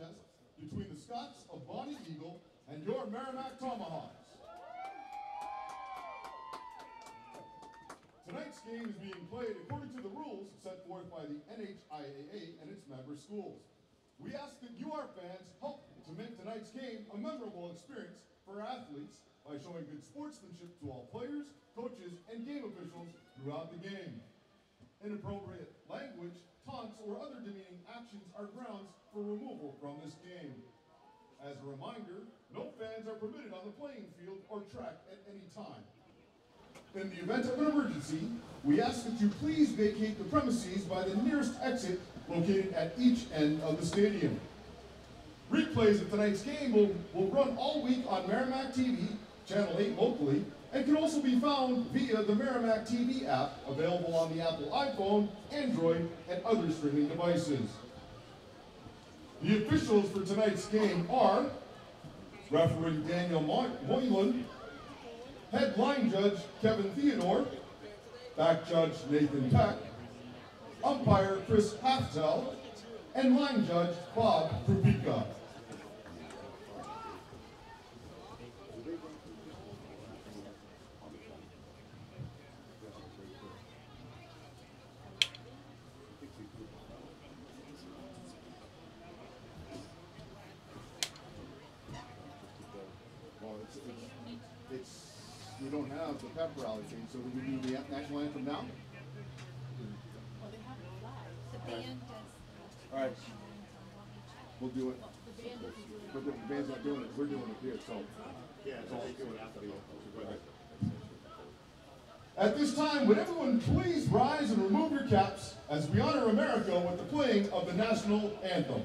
contest between the Scots of Bonny Eagle and your Merrimack Tomahawks. Tonight's game is being played according to the rules set forth by the NHIAA and its member schools. We ask that you, our fans, help to make tonight's game a memorable experience for our athletes by showing good sportsmanship to all players, coaches, and game officials throughout the game. Inappropriate language, taunts, or other demeaning actions are grounds for removal from this game. As a reminder, no fans are permitted on the playing field or track at any time. In the event of an emergency, we ask that you please vacate the premises by the nearest exit located at each end of the stadium. Replays of tonight's game will run all week on Merrimack TV, Channel 8 locally, and can also be found via the Merrimack TV app, available on the Apple iPhone, Android, and other streaming devices. The officials for tonight's game are referee Daniel Moylan, head line judge Kevin Theodore, back judge Nathan Peck, umpire Chris Haftel, and line judge Bob Krupika. We don't have the pep rally thing, so we do the national anthem now? Well, they have a flag. The band does. All right. We'll do it. But the band's not doing it. We're doing it here, so. Yeah, it's all doing after the. At this time, would everyone please rise and remove your caps as we honor America with the playing of the national anthem.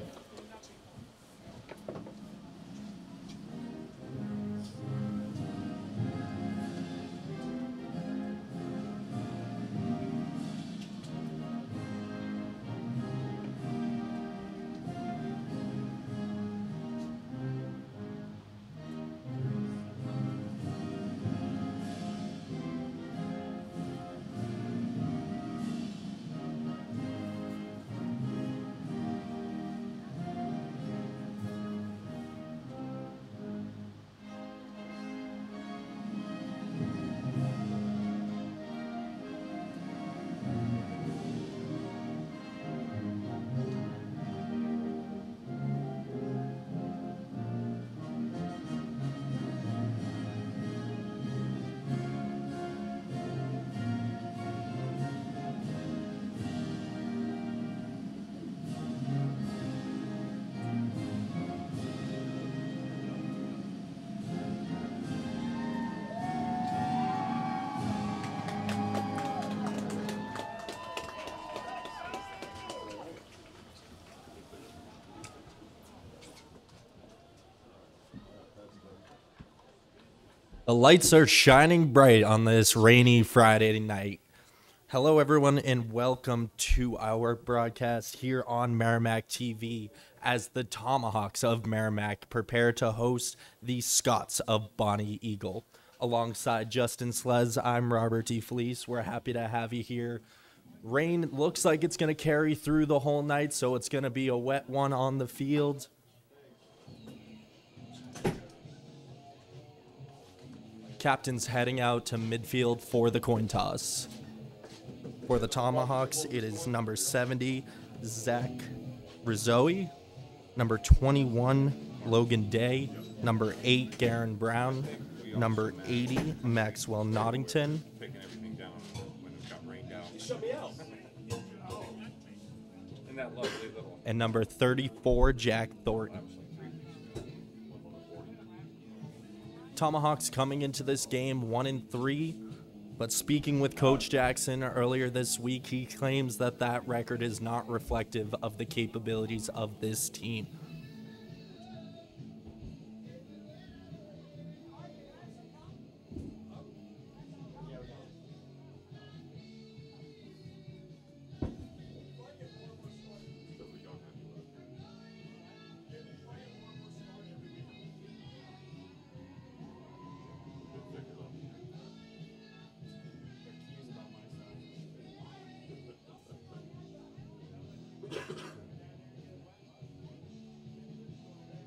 The lights are shining bright on this rainy Friday night. Hello, everyone, and welcome to our broadcast here on Merrimack TV as the Tomahawks of Merrimack prepare to host the Scots of Bonny Eagle. Alongside Justin Slez, I'm Robert D. Fleece. We're happy to have you here. Rain looks like it's going to carry through the whole night, so it's going to be a wet one on the field. Captain's heading out to midfield for the coin toss. For the Tomahawks, it is number 70, Zach Rizzoe, number 21, Logan Day, number 8, Garen Brown, number 80, Maxwell Noddington, and number 34, Jack Thornton. Tomahawks coming into this game 1-3, but speaking with Coach Jackson earlier this week, he claims that that record is not reflective of the capabilities of this team.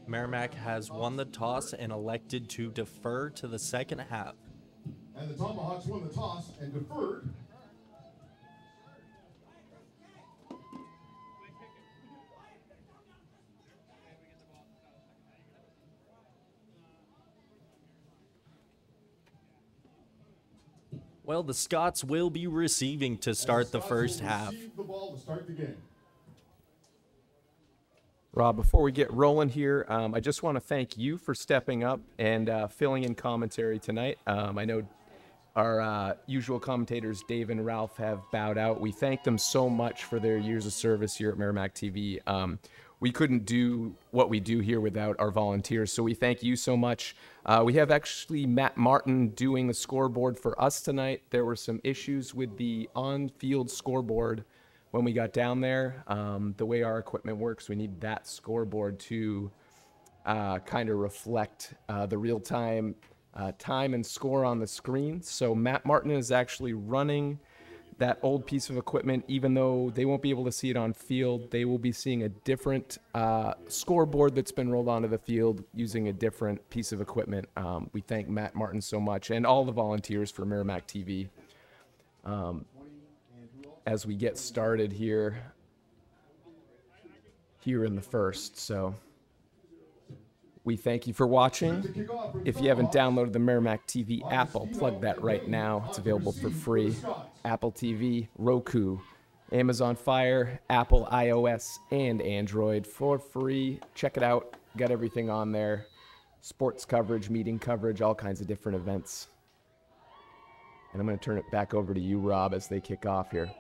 Merrimack has won the toss and elected to defer to the second half. And the Tomahawks won the toss and deferred. Well, the Scots will be receiving to start the first half. Receive the ball to start the game. Rob, before we get rolling here, I just want to thank you for stepping up and filling in commentary tonight. I know our usual commentators, Dave and Ralph, have bowed out. We thank them so much for their years of service here at Merrimack TV. We couldn't do what we do here without our volunteers, so we thank you so much. We have actually Matt Martin doing the scoreboard for us tonight. There were some issues with the on-field scoreboard when we got down there. The way our equipment works, we need that scoreboard to kind of reflect the real-time time and score on the screen. So Matt Martin is actually running that old piece of equipment. Even though they won't be able to see it on field, they will be seeing a different scoreboard that's been rolled onto the field using a different piece of equipment. We thank Matt Martin so much and all the volunteers for Merrimack TV. As we get started here in the first. So we thank you for watching. If you haven't downloaded the Merrimack TV app, I'll plug that right now. It's available for free. Apple TV, Roku, Amazon Fire, Apple iOS, and Android for free. Check it out. Got everything on there. Sports coverage, meeting coverage, all kinds of different events. And I'm going to turn it back over to you, Rob, as they kick off here.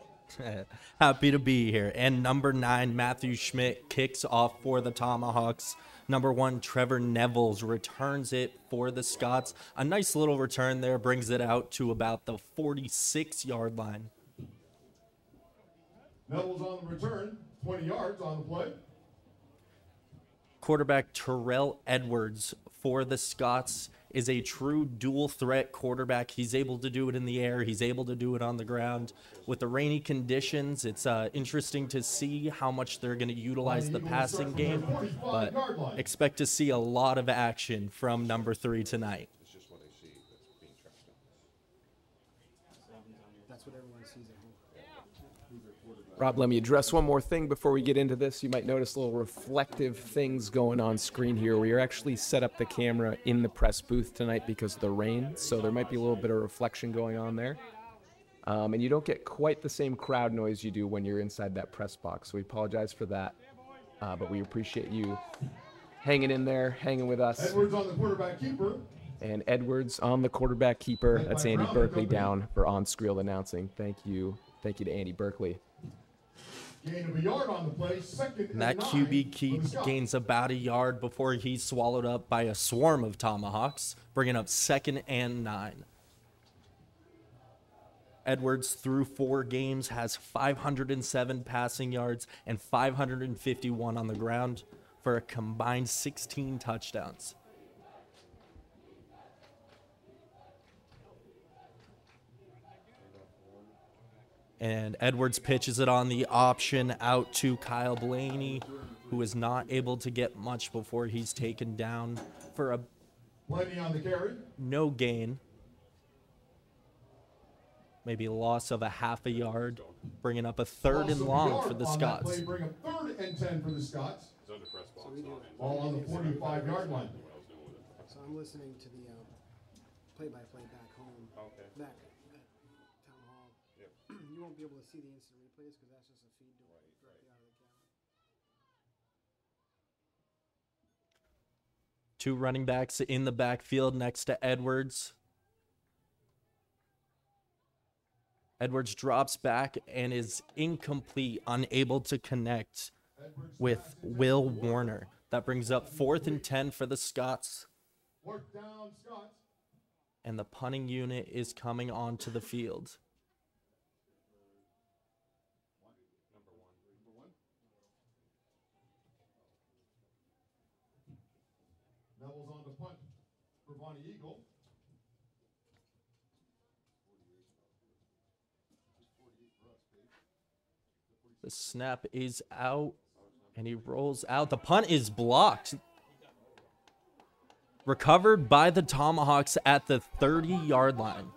Happy to be here. And number 9, Matthew Schmidt kicks off for the Tomahawks. Number 1, Trevor Nevels returns it for the Scots. A nice little return there, brings it out to about the 46-yard line. Nevels on the return, 20 yards on the play. Quarterback Terrell Edwards for the Scots is a true dual threat quarterback. He's able to do it in the air. He's able to do it on the ground. With the rainy conditions, it's interesting to see how much they're going to utilize the passing game, but expect to see a lot of action from number 3 tonight. Rob, let me address one more thing before we get into this. You might notice little reflective things going on screen here. We are actually set up the camera in the press booth tonight because of the rain, so there might be a little bit of reflection going on there. And you don't get quite the same crowd noise you do when you're inside that press box, so we apologize for that. But we appreciate you hanging in there, hanging with us. Edwards on the quarterback keeper. And Edwards on the quarterback keeper. That's Andy Berkeley down for on-screen announcing. Thank you. Thank you to Andy Berkeley. Gain of a yard on the play, second And that QB keep gains about a yard before he's swallowed up by a swarm of Tomahawks, bringing up 2nd and 9. Edwards, through 4 games, has 507 passing yards and 551 on the ground for a combined 16 touchdowns. And Edwards pitches it on the option out to Kyle Blaney, who is not able to get much before he's taken down for a Blaney on the carry. no gain. Maybe a loss of a half a yard, bringing up a 3rd and long for the Scots. Bring up 3rd and 10 for the Scots. Ball on the 45-yard line. So I'm listening to the play-by-play back home. Okay. Back at Town Hall. Yep. You won't be able to see the instant replays because that's just a feed directly out of the camera. 2 running backs in the backfield next to Edwards. Edwards drops back and is incomplete, unable to connect with Will Warner. That brings up 4th and 10 for the Scots. Fourth down, Scots. And the punting unit is coming onto the field. Nevels on the punt for Bonny Eagle. The snap is out, and he rolls out. The punt is blocked. Recovered by the Tomahawks at the 30-yard line.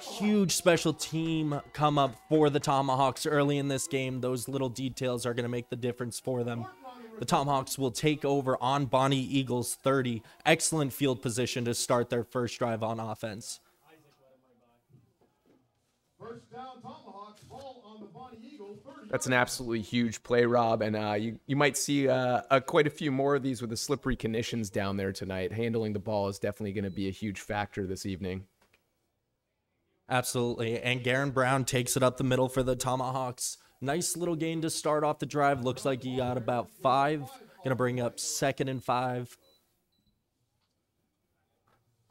Huge special team come up for the Tomahawks early in this game. Those little details are going to make the difference for them. The Tomahawks will take over on Bonny Eagles 30. Excellent field position to start their first drive on offense. First down, Tomahawks, ball on the Bonny Eagle 30. That's an absolutely huge play, Rob, and you might see quite a few more of these with the slippery conditions down there tonight. Handling the ball is definitely going to be a huge factor this evening. Absolutely, and Garen Brown takes it up the middle for the Tomahawks. Nice little gain to start off the drive. Looks like he got about 5. Going to bring up 2nd and 5.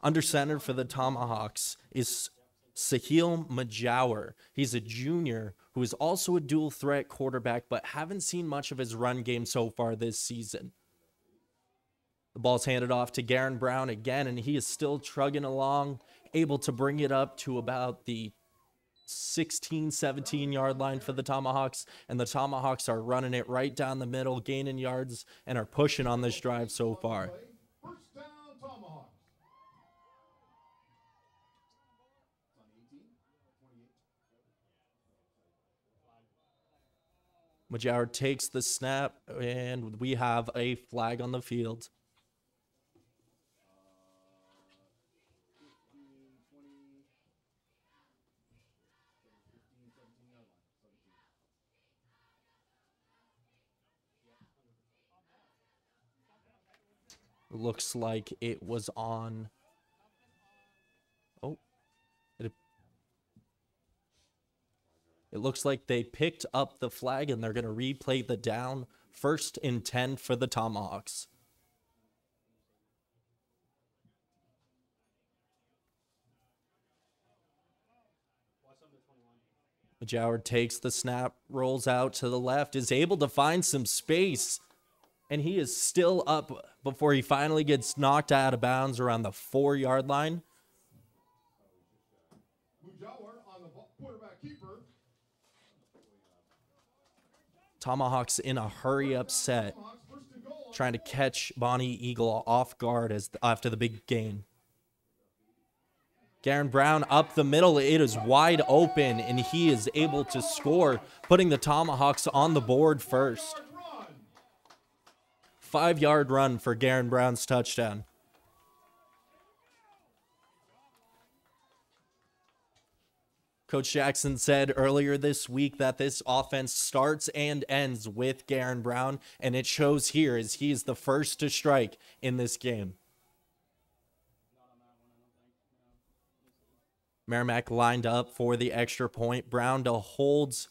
Under center for the Tomahawks is Sahil Majower. He's a junior who is also a dual threat quarterback, but haven't seen much of his run game so far this season. The ball's handed off to Garen Brown again, and he is still trugging along, able to bring it up to about the 16, 17-yard line for the Tomahawks, and the Tomahawks are running it right down the middle, gaining yards, and are pushing on this drive so far. First down, Tomahawks. Majower takes the snap, and we have a flag on the field. Looks like it was on. Oh, it looks like they picked up the flag and they're going to replay the down. 1st and 10 for the Tomahawks. Majower takes the snap, rolls out to the left, is able to find some space, and he is still up before he finally gets knocked out of bounds around the 4-yard line. Majower on the quarterback keeper. Tomahawks in a hurry-up set, trying to catch Bonny Eagle off guard after the big gain. Garen Brown up the middle. It is wide open, and he is able to score, putting the Tomahawks on the board first. 5-yard run for Garen Brown's touchdown. Coach Jackson said earlier this week that this offense starts and ends with Garen Brown, and it shows here as he is the first to strike in this game. Merrimack lined up for the extra point. Brown to holds,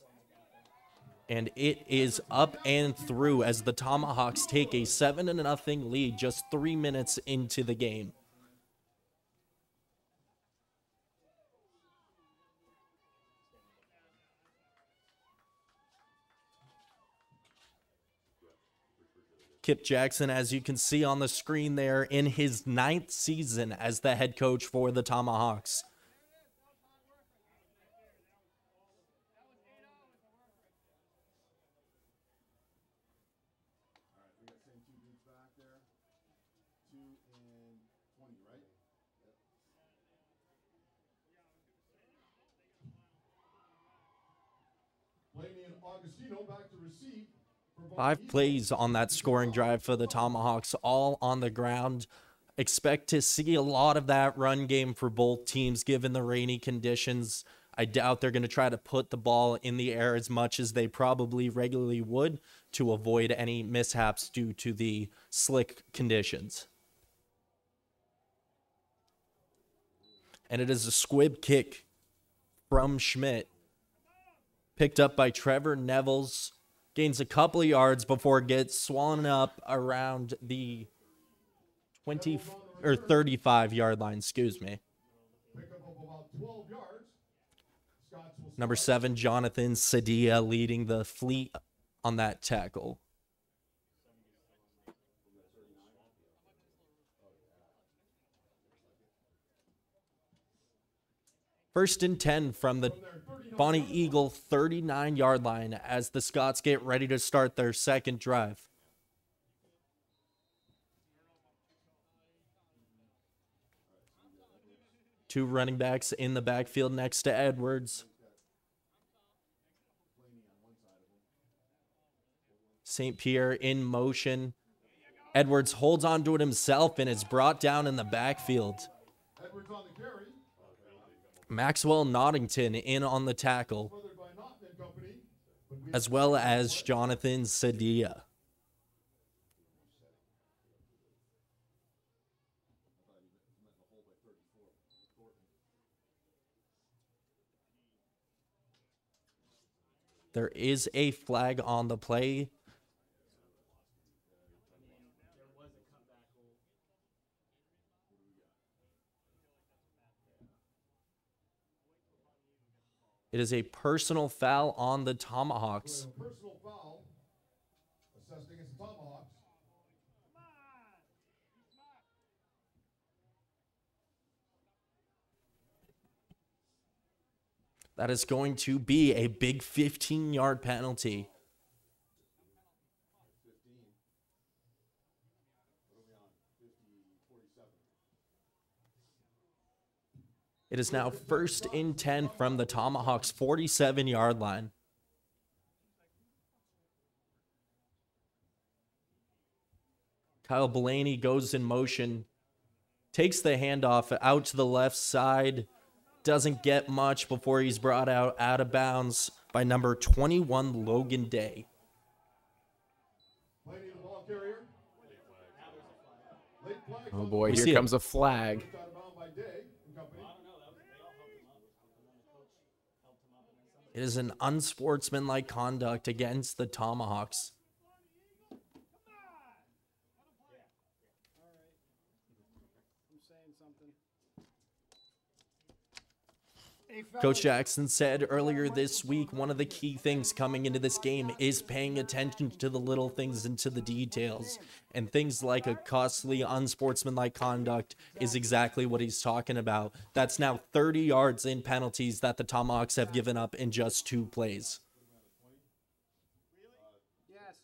and it is up and through as the Tomahawks take a 7-0 lead just 3 minutes into the game. Kip Jackson, as you can see on the screen there, in his 9th season as the head coach for the Tomahawks. Back to receive. 5 plays on that scoring drive for the Tomahawks, all on the ground. Expect to see a lot of that run game for both teams given the rainy conditions. I doubt they're going to try to put the ball in the air as much as they probably regularly would to avoid any mishaps due to the slick conditions. And it is a squib kick from Schmidt. Picked up by Trevor Nevels. Gains a couple of yards before it gets swallowed up around the 20 or 35-yard line, excuse me. Number 7, Jonathan Sadia leading the fleet on that tackle. First and 10 from the Bonny Eagle 39-yard line as the Scots get ready to start their second drive. Two running backs in the backfield next to Edwards. St. Pierre in motion. Edwards holds on to it himself and is brought down in the backfield. Edwards on the carry. Maxwell Noddington in on the tackle, Smothered by Naughton and company. But we as well as Jonathan Sadia. There is a flag on the play. It is a personal foul on the Tomahawks. personal foul. Assessed against the Tomahawks. That is going to be a big 15-yard penalty. It is now 1st and 10 from the Tomahawks' 47-yard line. Kyle Blaney goes in motion, takes the handoff out to the left side, doesn't get much before he's brought out of bounds by number 21, Logan Day. Blaney, the ball carrier. Late flag. Oh boy, We see here it. comes a flag. Out of bound by Day and company. It is an unsportsmanlike conduct against the Tomahawks. I'm saying something. Coach Jackson said earlier this week, one of the key things coming into this game is paying attention to the little things and to the details. And things like a costly, unsportsmanlike conduct is exactly what he's talking about. That's now 30 yards in penalties that the Tomahawks have given up in just 2 plays. Yes.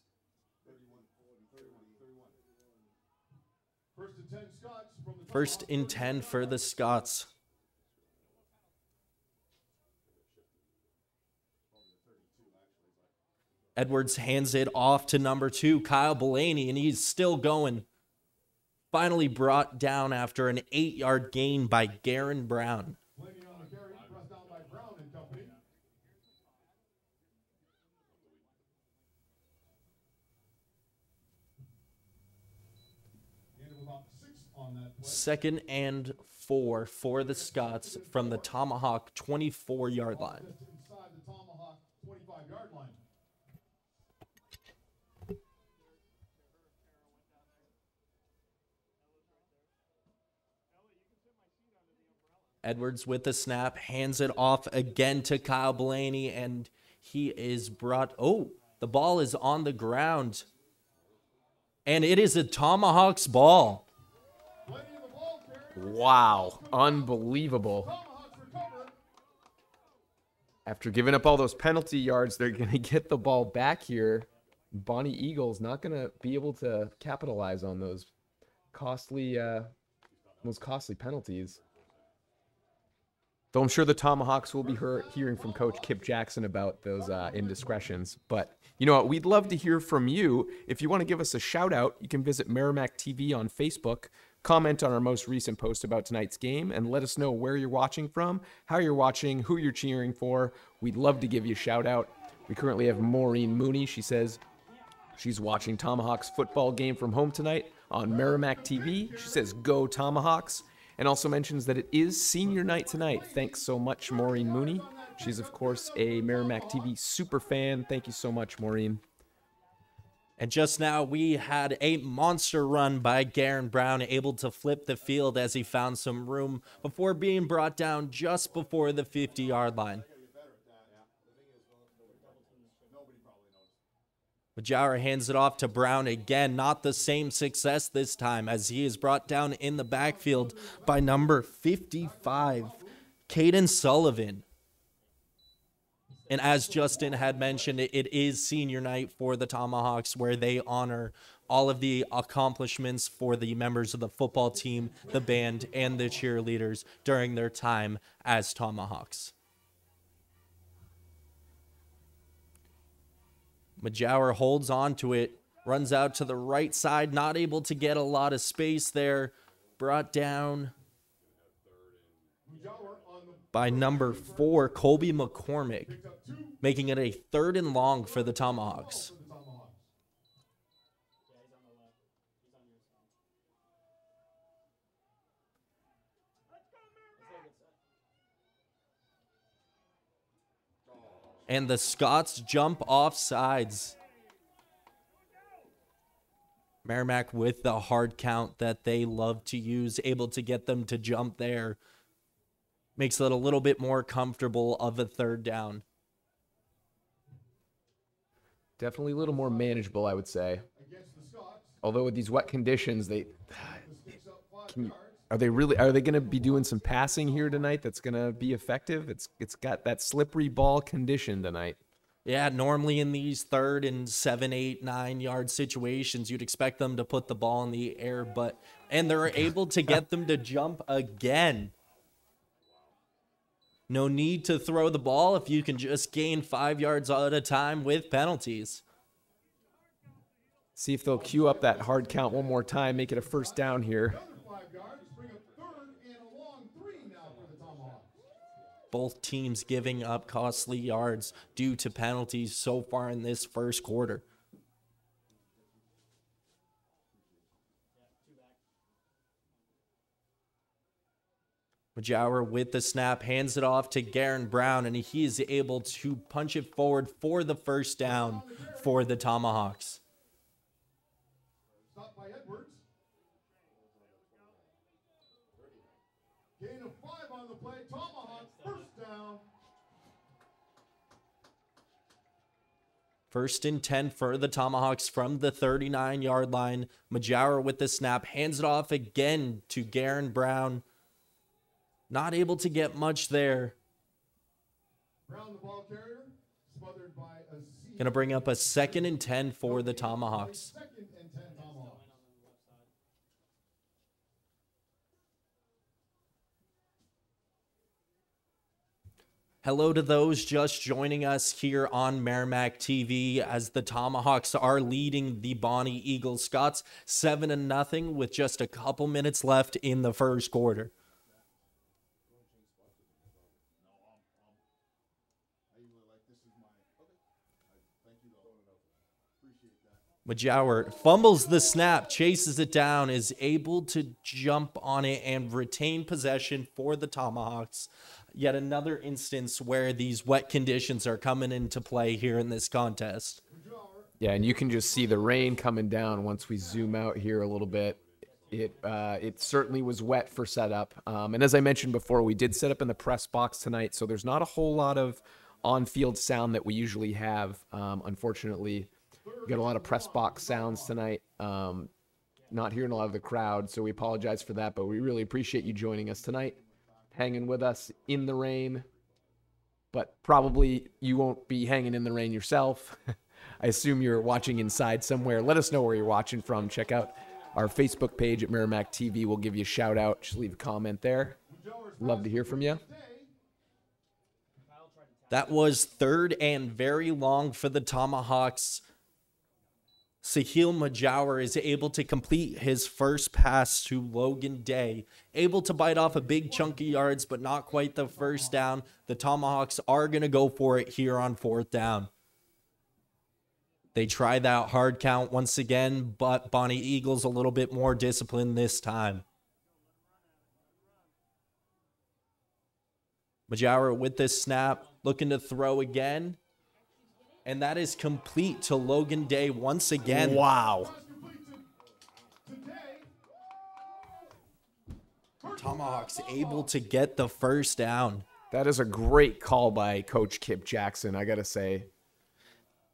First and 10 Scots from the First and 10 for the Scots. Edwards hands it off to number 2, Kyle Blaney, and he's still going. Finally brought down after an 8-yard gain by Garen Brown. Blaney on the carry, pressed down by Brown and company. Gain of about 6 on that play. 2nd and 4 for the Scots from the Tomahawk 24-yard line. Just inside the Tomahawk 25-yard line. Edwards with the snap, hands it off again to Kyle Blaney, and he is brought... Oh, the ball is on the ground. And it is a Tomahawks ball. Blaney in the ball carrier. Wow, unbelievable. Tomahawks recover. After giving up all those penalty yards, they're going to get the ball back here. Bonny Eagles not going to be able to capitalize on those costly penalties. Though I'm sure the Tomahawks will be hearing from Coach Kip Jackson about those indiscretions. But you know what? We'd love to hear from you. If you want to give us a shout out, you can visit Merrimack TV on Facebook, comment on our most recent post about tonight's game, and let us know where you're watching from, how you're watching, who you're cheering for. We'd love to give you a shout out. We currently have Maureen Mooney. She says she's watching Tomahawks football game from home tonight on Merrimack TV. She says, "Go Tomahawks." And also mentions that it is senior night tonight. Thanks so much, Maureen Mooney. She's, of course, a Merrimack TV super fan. Thank you so much, Maureen. And just now, we had a monster run by Garen Brown, able to flip the field as he found some room before being brought down just before the 50-yard line. Majower hands it off to Brown again. Not the same success this time, as he is brought down in the backfield by number 55, Caden Sullivan. And as Justin had mentioned, it is senior night for the Tomahawks, where they honor all of the accomplishments for the members of the football team, the band, and the cheerleaders during their time as Tomahawks. Majower holds on to it, runs out to the right side, not able to get a lot of space there. Brought down by number 4, Colby McCormick, making it a 3rd and long for the Tomahawks. And the Scots jump off sides. Merrimack with the hard count that they love to use, able to get them to jump there. Makes it a little bit more comfortable of a 3rd down. Definitely a little more manageable, I would say. Although with these wet conditions, are they going to be doing some passing here tonight that's going to be effective? It's got that slippery ball condition tonight. Yeah, normally in these 3rd and 7, 8, 9 yard situations, you'd expect them to put the ball in the air, and they're able to get them to jump again. No need to throw the ball if you can just gain 5 yards at a time with penalties. See if they'll queue up that hard count one more time, make it a 1st down here. Both teams giving up costly yards due to penalties so far in this 1st quarter. Majower with the snap, hands it off to Garen Brown, and he is able to punch it forward for the 1st down for the Tomahawks. Stop by Edwards. Gain of 5 on the play. Tomahawks, 1st down. 1st and 10 for the Tomahawks from the 39-yard line. Majower with the snap, hands it off again to Garen Brown. Not able to get much there. Brown, the ball carrier, smothered by a Going to bring up a 2nd and 10 for the Tomahawks. 2nd and 10 Tomahawks. Hello to those just joining us here on Merrimack TV as the Tomahawks are leading the Bonny Eagle Scots 7-0 with just a couple minutes left in the 1st quarter. Majower fumbles the snap, chases it down, is able to jump on it and retain possession for the Tomahawks. Yet another instance where these wet conditions are coming into play here in this contest. Yeah, and you can just see the rain coming down once we zoom out here a little bit. It certainly was wet for setup. And as I mentioned before, we did set up in the press box tonight, so there's not a whole lot of on-field sound that we usually have, unfortunately. We got a lot of press box sounds tonight. Not hearing a lot of the crowd, so we apologize for that, but we really appreciate you joining us tonight, hanging with us in the rain. But probably you won't be hanging in the rain yourself. I assume you're watching inside somewhere. Let us know where you're watching from. Check out our Facebook page at Merrimack TV. We'll give you a shout out. Just leave a comment there. Love to hear from you. That was 3rd and very long for the Tomahawks. Sahil Majower is able to complete his 1st pass to Logan Day. Able to bite off a big chunk of yards, but not quite the 1st down. The Tomahawks are going to go for it here on 4th down. They try that hard count once again, but Bonny Eagles a little bit more disciplined this time. Majower with this snap, looking to throw again. And that is complete to Logan Day once again. Wow. Tomahawks able to get the 1st down. That is a great call by Coach Kip Jackson, I got to say.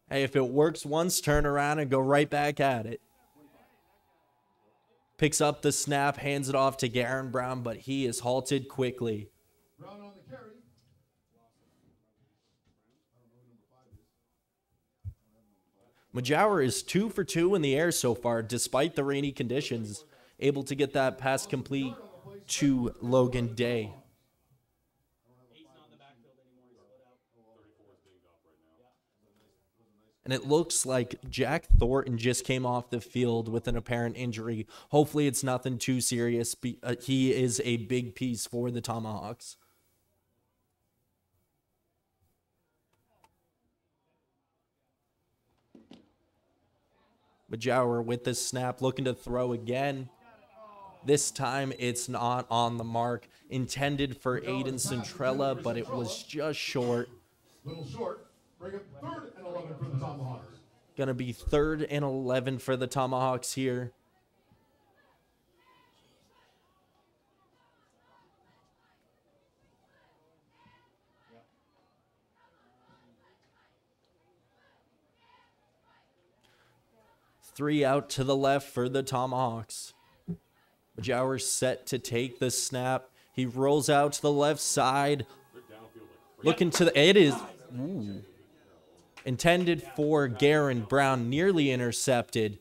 Hey, if it works once, turn around and go right back at it. Picks up the snap, hands it off to Garen Brown, but he is halted quickly. Brown on the carry. Majower is 2 for 2 in the air so far, despite the rainy conditions. Able to get that pass complete to Logan Day. And it looks like Jack Thornton just came off the field with an apparent injury. Hopefully it's nothing too serious. He is a big piece for the Tomahawks. Majower with the snap, looking to throw again. This time it's not on the mark. Intended for Aiden Centrella, but it was just short. Little short. Bring up 3rd and 11 for the Tomahawks. Gonna be 3rd and 11 for the Tomahawks here. Three out to the left for the Tomahawks. Majower set to take the snap. He rolls out to the left side. Looking to the, it is, ooh. Intended for Garen Brown, nearly intercepted,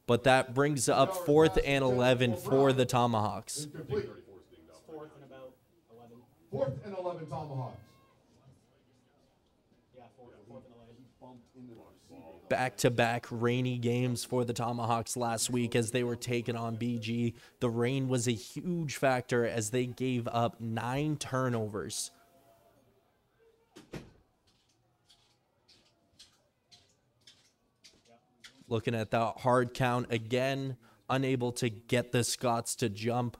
but that brings up 4th and 11 for the Tomahawks. 4th and 11 Tomahawks. Back-to-back rainy games for the Tomahawks last week as they were taking on BG. The rain was a huge factor as they gave up 9 turnovers. Looking at that hard count again, unable to get the Scots to jump.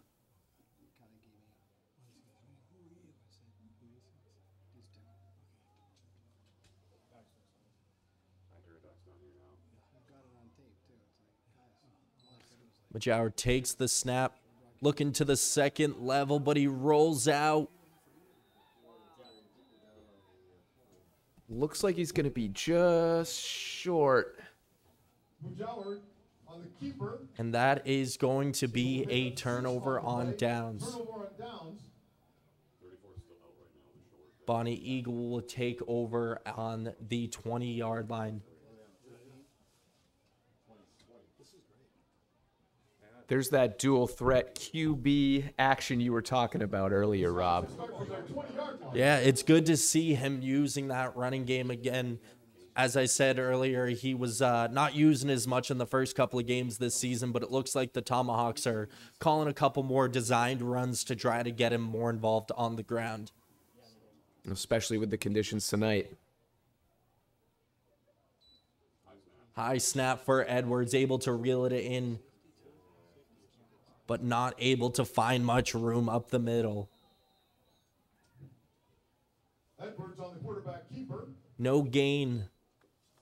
Majower takes the snap, looking to the second level, but he rolls out. Looks like he's going to be just short. Majower on the keeper. And that is going to be a turnover on downs. Turnover on downs. Bonny Eagle will take over on the 20-yard line. There's that dual threat QB action you were talking about earlier, Rob. Yeah, it's good to see him using that running game again. As I said earlier, he was not using as much in the first couple of games this season, but it looks like the Tomahawks are calling a couple more designed runs to try to get him more involved on the ground. Especially with the conditions tonight. High snap for Edwards, able to reel it in, but not able to find much room up the middle. Edwards on the quarterback keeper. No gain.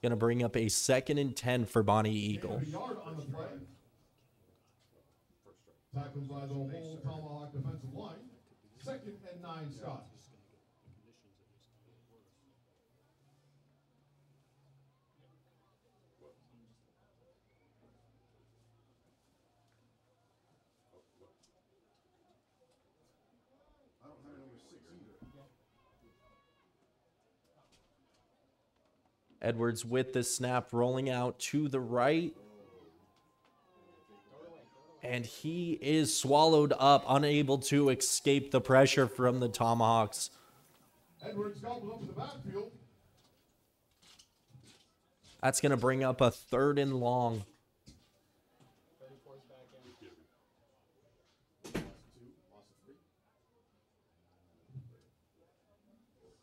Going to bring up a 2nd and 10 for Bonny Eagle. A yard on the play. Tackled by the whole Tomahawk defensive line. 2nd and 9 Scott. Edwards with the snap, rolling out to the right. And he is swallowed up, unable to escape the pressure from the Tomahawks. Edwards gobbled up in the backfield. That's going to bring up a 3rd and long.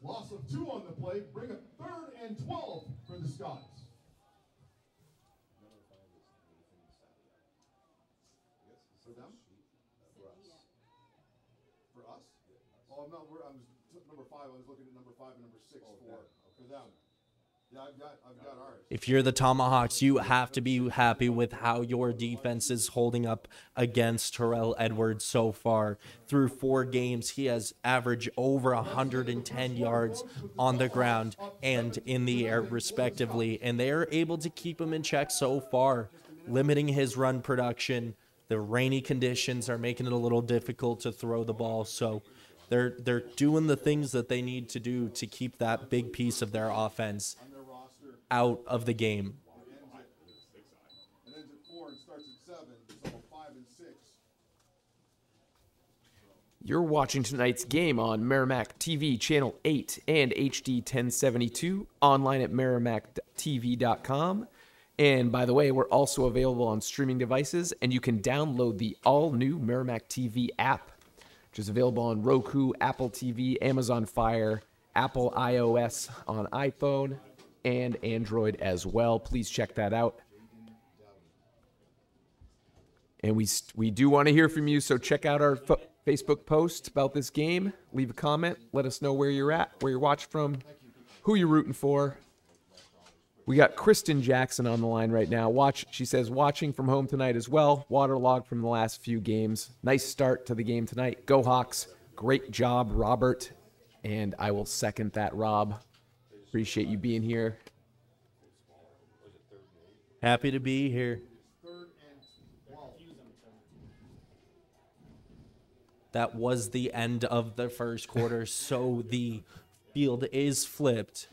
Loss of 2 on the play. Bring up 3rd and 12 for the Scots. For them? For us? Oh, I'm not. I'm number 5. I was looking at number 5 and number 6 for them. Yeah, I've got ours. If you're the Tomahawks, you have to be happy with how your defense is holding up against Terrell Edwards so far. Through 4 games, he has averaged over 110 yards on the ground and in the air, respectively. And they are able to keep him in check so far, limiting his run production. The rainy conditions are making it a little difficult to throw the ball. So they're doing the things that they need to do to keep that big piece of their offense out of the game. You're watching tonight's game on Merrimack TV Channel 8 and HD 1072, online at merrimacktv.com. And by the way, we're also available on streaming devices, and you can download the all-new Merrimack TV app, which is available on Roku, Apple TV, Amazon Fire, Apple iOS on iPhone, and Android as well. Please check that out. And we do want to hear from you, so check out our Facebook post about this game. Leave a comment. Let us know where you're at, where you're watching from, who you're rooting for. We got Kristen Jackson on the line right now. She says, watching from home tonight as well. Waterlogged from the last few games. Nice start to the game tonight. Go Hawks. Great job, Robert. And I will second that, Rob. Appreciate you being here. Happy to be here. That was the end of the first quarter, so the field is flipped.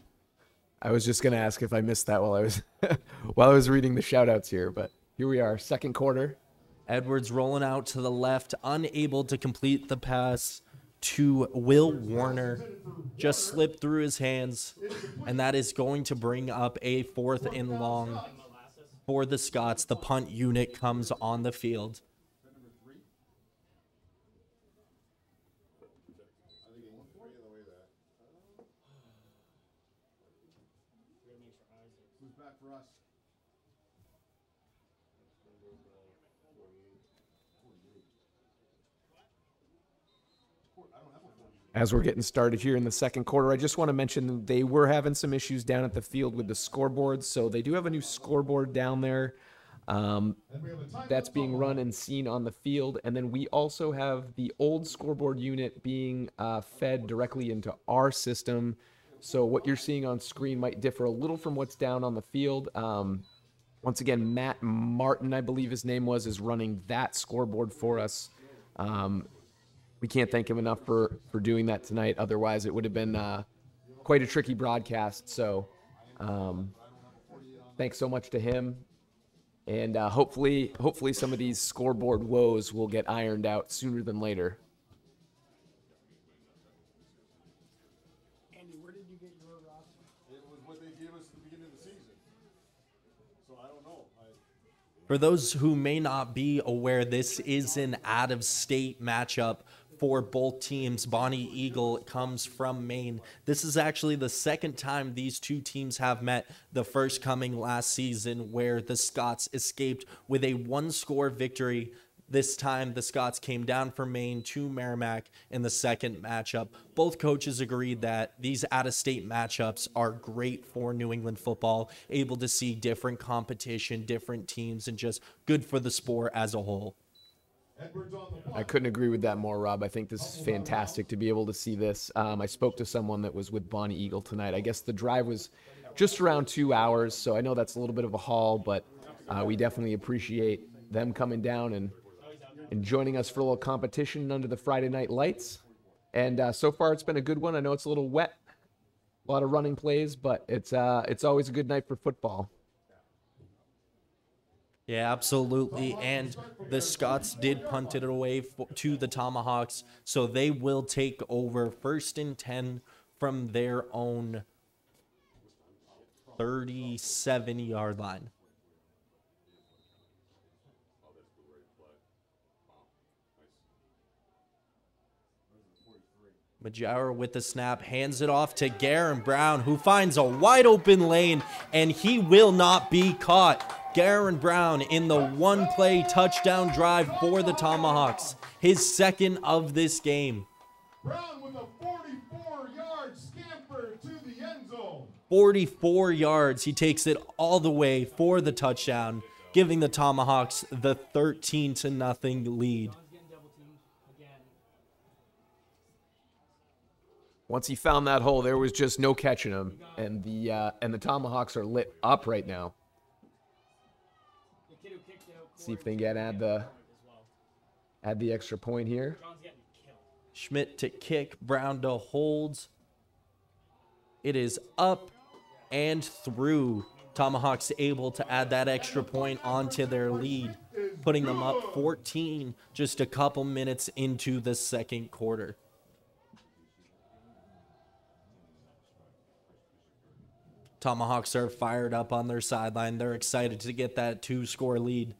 I was just going to ask if I missed that while I was reading the shout-outs here, but here we are, second quarter. Edwards rolling out to the left, unable to complete the pass to Will Warner. Just slipped through his hands, and that is going to bring up a 4th and long for the Scots. The punt unit comes on the field. As we're getting started here in the second quarter, I just want to mention they were having some issues down at the field with the scoreboards, so they do have a new scoreboard down there that's being run and seen on the field. And then we also have the old scoreboard unit being fed directly into our system. So what you're seeing on screen might differ a little from what's down on the field. Once again, Matt Martin, I believe his name was, is running that scoreboard for us. We can't thank him enough for doing that tonight. Otherwise, it would have been quite a tricky broadcast. So thanks so much to him. And hopefully some of these scoreboard woes will get ironed out sooner than later. Andy, where did you get your roster? It was what they gave us at the beginning of the season. So I don't know. For those who may not be aware, this is an out-of-state matchup for both teams. Bonny Eagle comes from Maine. This is actually the second time these two teams have met, the first coming last season where the Scots escaped with a 1-score victory. This time the Scots came down from Maine to Merrimack in the second matchup. Both coaches agreed that these out-of-state matchups are great for New England football, able to see different competition, different teams, and just good for the sport as a whole. I couldn't agree with that more, Rob. I think this is fantastic to be able to see this. I spoke to someone that was with Bonny Eagle tonight. I guess the drive was just around 2 hours, so I know that's a little bit of a haul, but we definitely appreciate them coming down and joining us for a little competition under the Friday night lights. And so far, it's been a good one. I know it's a little wet, a lot of running plays, but it's always a good night for football. Yeah, absolutely. And the Scots did punt it away to the Tomahawks, so they will take over 1st and 10 from their own 37-yard line. Majower with the snap, hands it off to Garen Brown, who finds a wide open lane, and he will not be caught. Garen Brown in the 1-play touchdown drive for the Tomahawks, his second of this game. Brown with a 44-yard scamper to the end zone. 44 yards. He takes it all the way for the touchdown, giving the Tomahawks the 13-0 lead. Once he found that hole, there was just no catching him, and the Tomahawks are lit up right now. See if they can add the extra point here. Schmidt to kick, Brown to hold. It is up and through. Tomahawks able to add that extra point onto their lead. putting them up 14 just a couple minutes into the second quarter. Tomahawks are fired up on their sideline. They're excited to get that 2-score lead.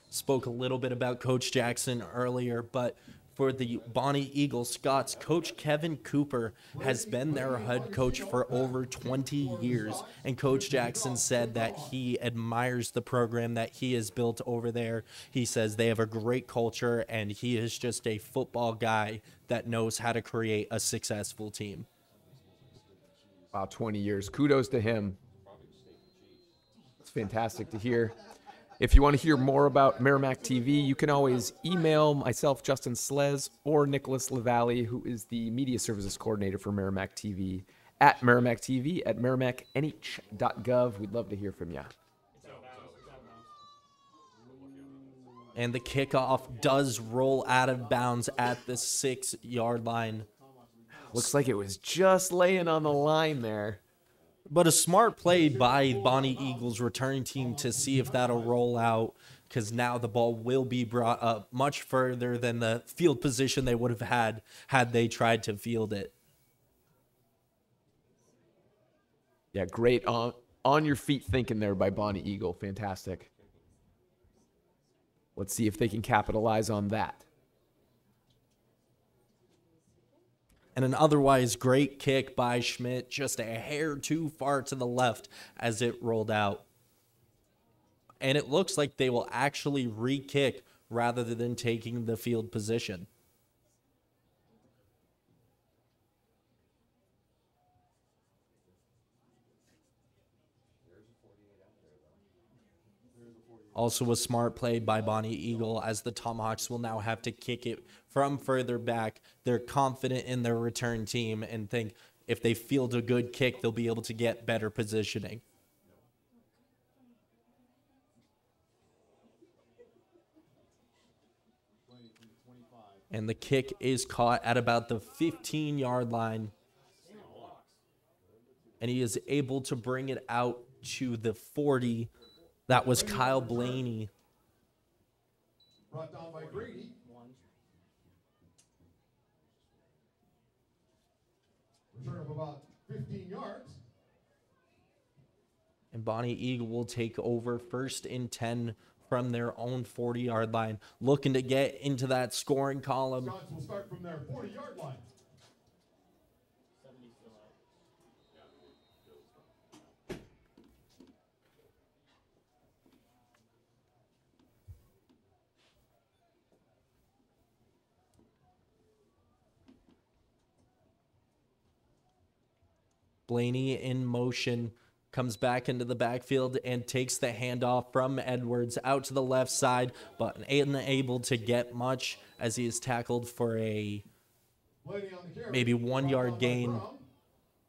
Spoke a little bit about Coach Jackson earlier, but for the Bonny Eagle Scots, Coach Kevin Cooper has been their head coach for over 20 years. And Coach Jackson said that he admires the program that he has built over there. He says they have a great culture, and he is just a football guy that knows how to create a successful team. Wow, 20 years. Kudos to him. It's fantastic to hear. If you want to hear more about Merrimack TV, you can always email myself, Justin Slez, or Nicholas LaValle, who is the media services coordinator for Merrimack TV, at Merrimack TV at merrimacknh.gov. We'd love to hear from you. And the kickoff does roll out of bounds at the 6-yard line. Looks like it was just laying on the line there. But a smart play by Bonny Eagles return team to see if that'll roll out, because now the ball will be brought up much further than the field position they would have had they tried to field it. Yeah, great on your feet thinking there by Bonny Eagle. Fantastic. Let's see if they can capitalize on that. And an otherwise great kick by Schmidt, just a hair too far to the left as it rolled out. And it looks like they will actually re-kick rather than taking the field position. Also a smart play by Bonny Eagle, as the Tomahawks will now have to kick it from further back. They're confident in their return team and think if they field a good kick, they'll be able to get better positioning. And the kick is caught at about the 15-yard line. And he is able to bring it out to the 40. That was Kyle Blaney. Brought down by Grady. Return of about 15 yards. And Bonny Eagle will take over 1st and 10 from their own 40-yard line, looking to get into that scoring column. Scots will start from their 40-yard line. Blaney in motion, comes back into the backfield and takes the handoff from Edwards out to the left side, but unable to get much as he is tackled for a maybe 1-yard gain,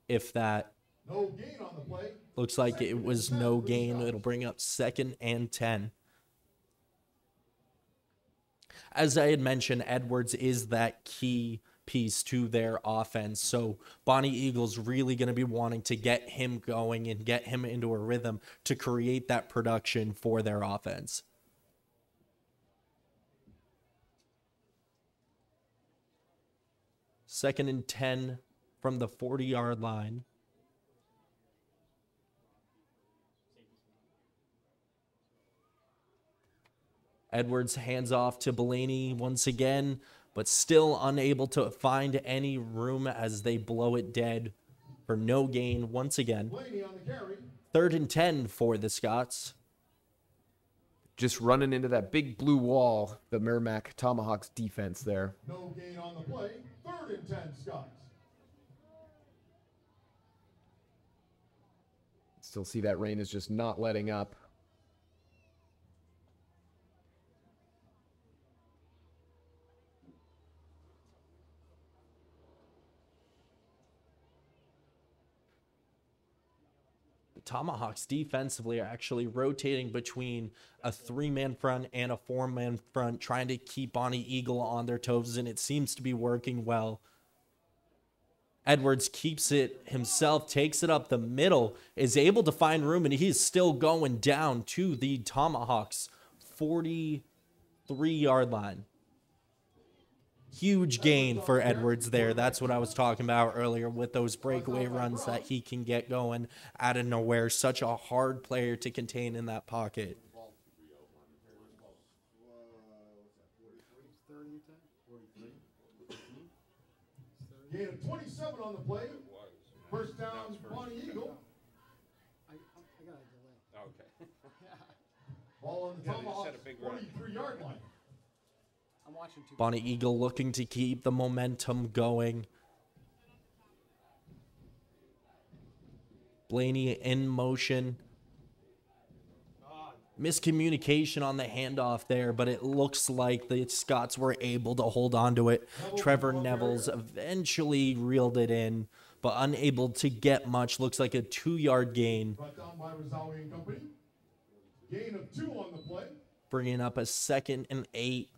if that. No gain on the play. Looks like it was no gain. It'll bring up 2nd and 10. As I had mentioned, Edwards is that key piece to their offense. So Bonny Eagles really going to be wanting to get him going and get him into a rhythm to create that production for their offense. Second and 10 from the 40-yard line. Edwards hands off to Blaney once again, but still unable to find any room as they blow it dead for no gain once again. 3rd and 10 for the Scots. Just running into that big blue wall, the Merrimack Tomahawks defense there. No gain on the play. 3rd and 10 Scots. Still see that rain is just not letting up. Tomahawks defensively are actually rotating between a 3-man front and a 4-man front, trying to keep Bonny Eagle on their toes, and it seems to be working well. Edwards keeps it himself, takes it up the middle, is able to find room, and he's still going down to the Tomahawks 43-yard line. Huge gain for Edwards there. That's what I was talking about earlier with those breakaway runs that he can get going out of nowhere. Such a hard player to contain in that pocket. Gain of 27 on the play. First down, Bonny Eagle. I got a delay. Okay. Ball on the Yeah, they just Tomahawks, had a big run. 43-yard line. I'm watching two. Bonny Eagle looking to keep the momentum going. Blaney in motion. Miscommunication on the handoff there, but it looks like the Scots were able to hold on to it. Trevor Neville's eventually reeled it in, but unable to get much. Looks like a 2-yard gain, Brought down by Rizzawi and company. Gain of 2 on the play. bringing up a 2nd and 8.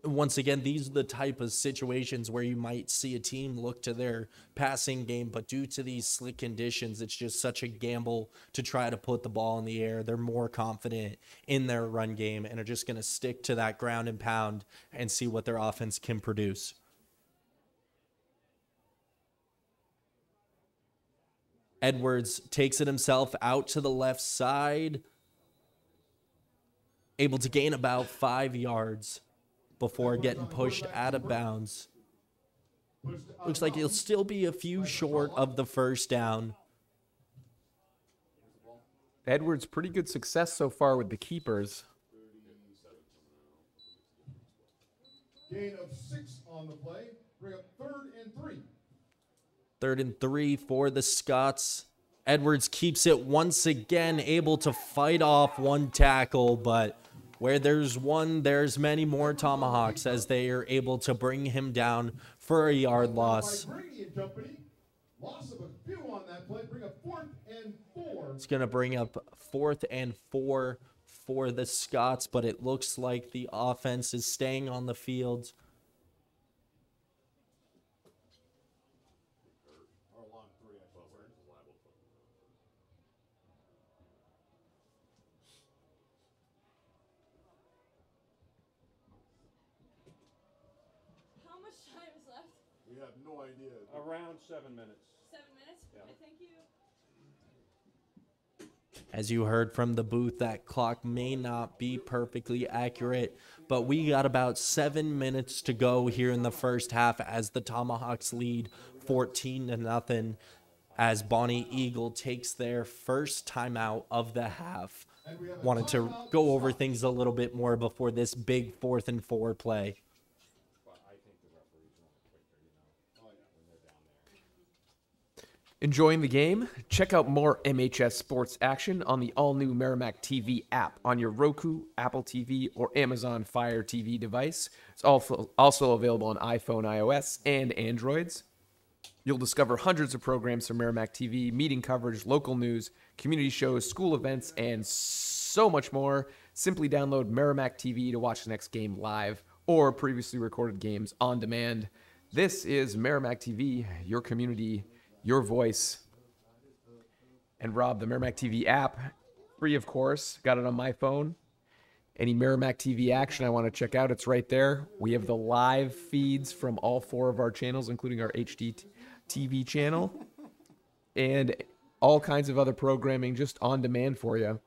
Once again, these are the type of situations where you might see a team look to their passing game, but due to these slick conditions, it's just such a gamble to try to put the ball in the air. They're more confident in their run game and are just going to stick to that ground and pound and see what their offense can produce. Edwards takes it himself out to the left side, able to gain about 5 yards before getting pushed out of bounds. Looks like he'll still be a few short of the first down. Edwards, pretty good success so far with the keepers. Gain of 6 on the play. Bring up 3rd and 3. 3rd and 3 for the Scots. Edwards keeps it once again, able to fight off one tackle, but where there's one, there's many more Tomahawks as they are able to bring him down for a yard loss. Brady and company. Loss of a few on that play. Bring up 4th and 4. It's going to bring up 4th and 4 for the Scots, but it looks like the offense is staying on the field. How much time is left? We have no idea. Around 7 minutes. 7 minutes? Yeah. Okay, thank you. As you heard from the booth, that clock may not be perfectly accurate, but we got about 7 minutes to go here in the first half as the Tomahawks lead 14-0 as Bonny Eagle takes their first timeout of the half. Wanted to go over things a little bit more before this big 4th and 4 play. Enjoying the game? Check out more MHS sports action on the all-new Merrimack TV app on your Roku, Apple TV, or Amazon Fire TV device. It's also available on iPhone, iOS, and Androids. You'll discover hundreds of programs from Merrimack TV, meeting coverage, local news, community shows, school events, and so much more. Simply download Merrimack TV to watch the next game live or previously recorded games on demand. This is Merrimack TV, your community, your voice. And Rob, the Merrimack TV app, free of course, got it on my phone. Any Merrimack TV action I want to check out, it's right there. We have the live feeds from all 4 of our channels, including our HD TV channel, and all kinds of other programming just on demand for you.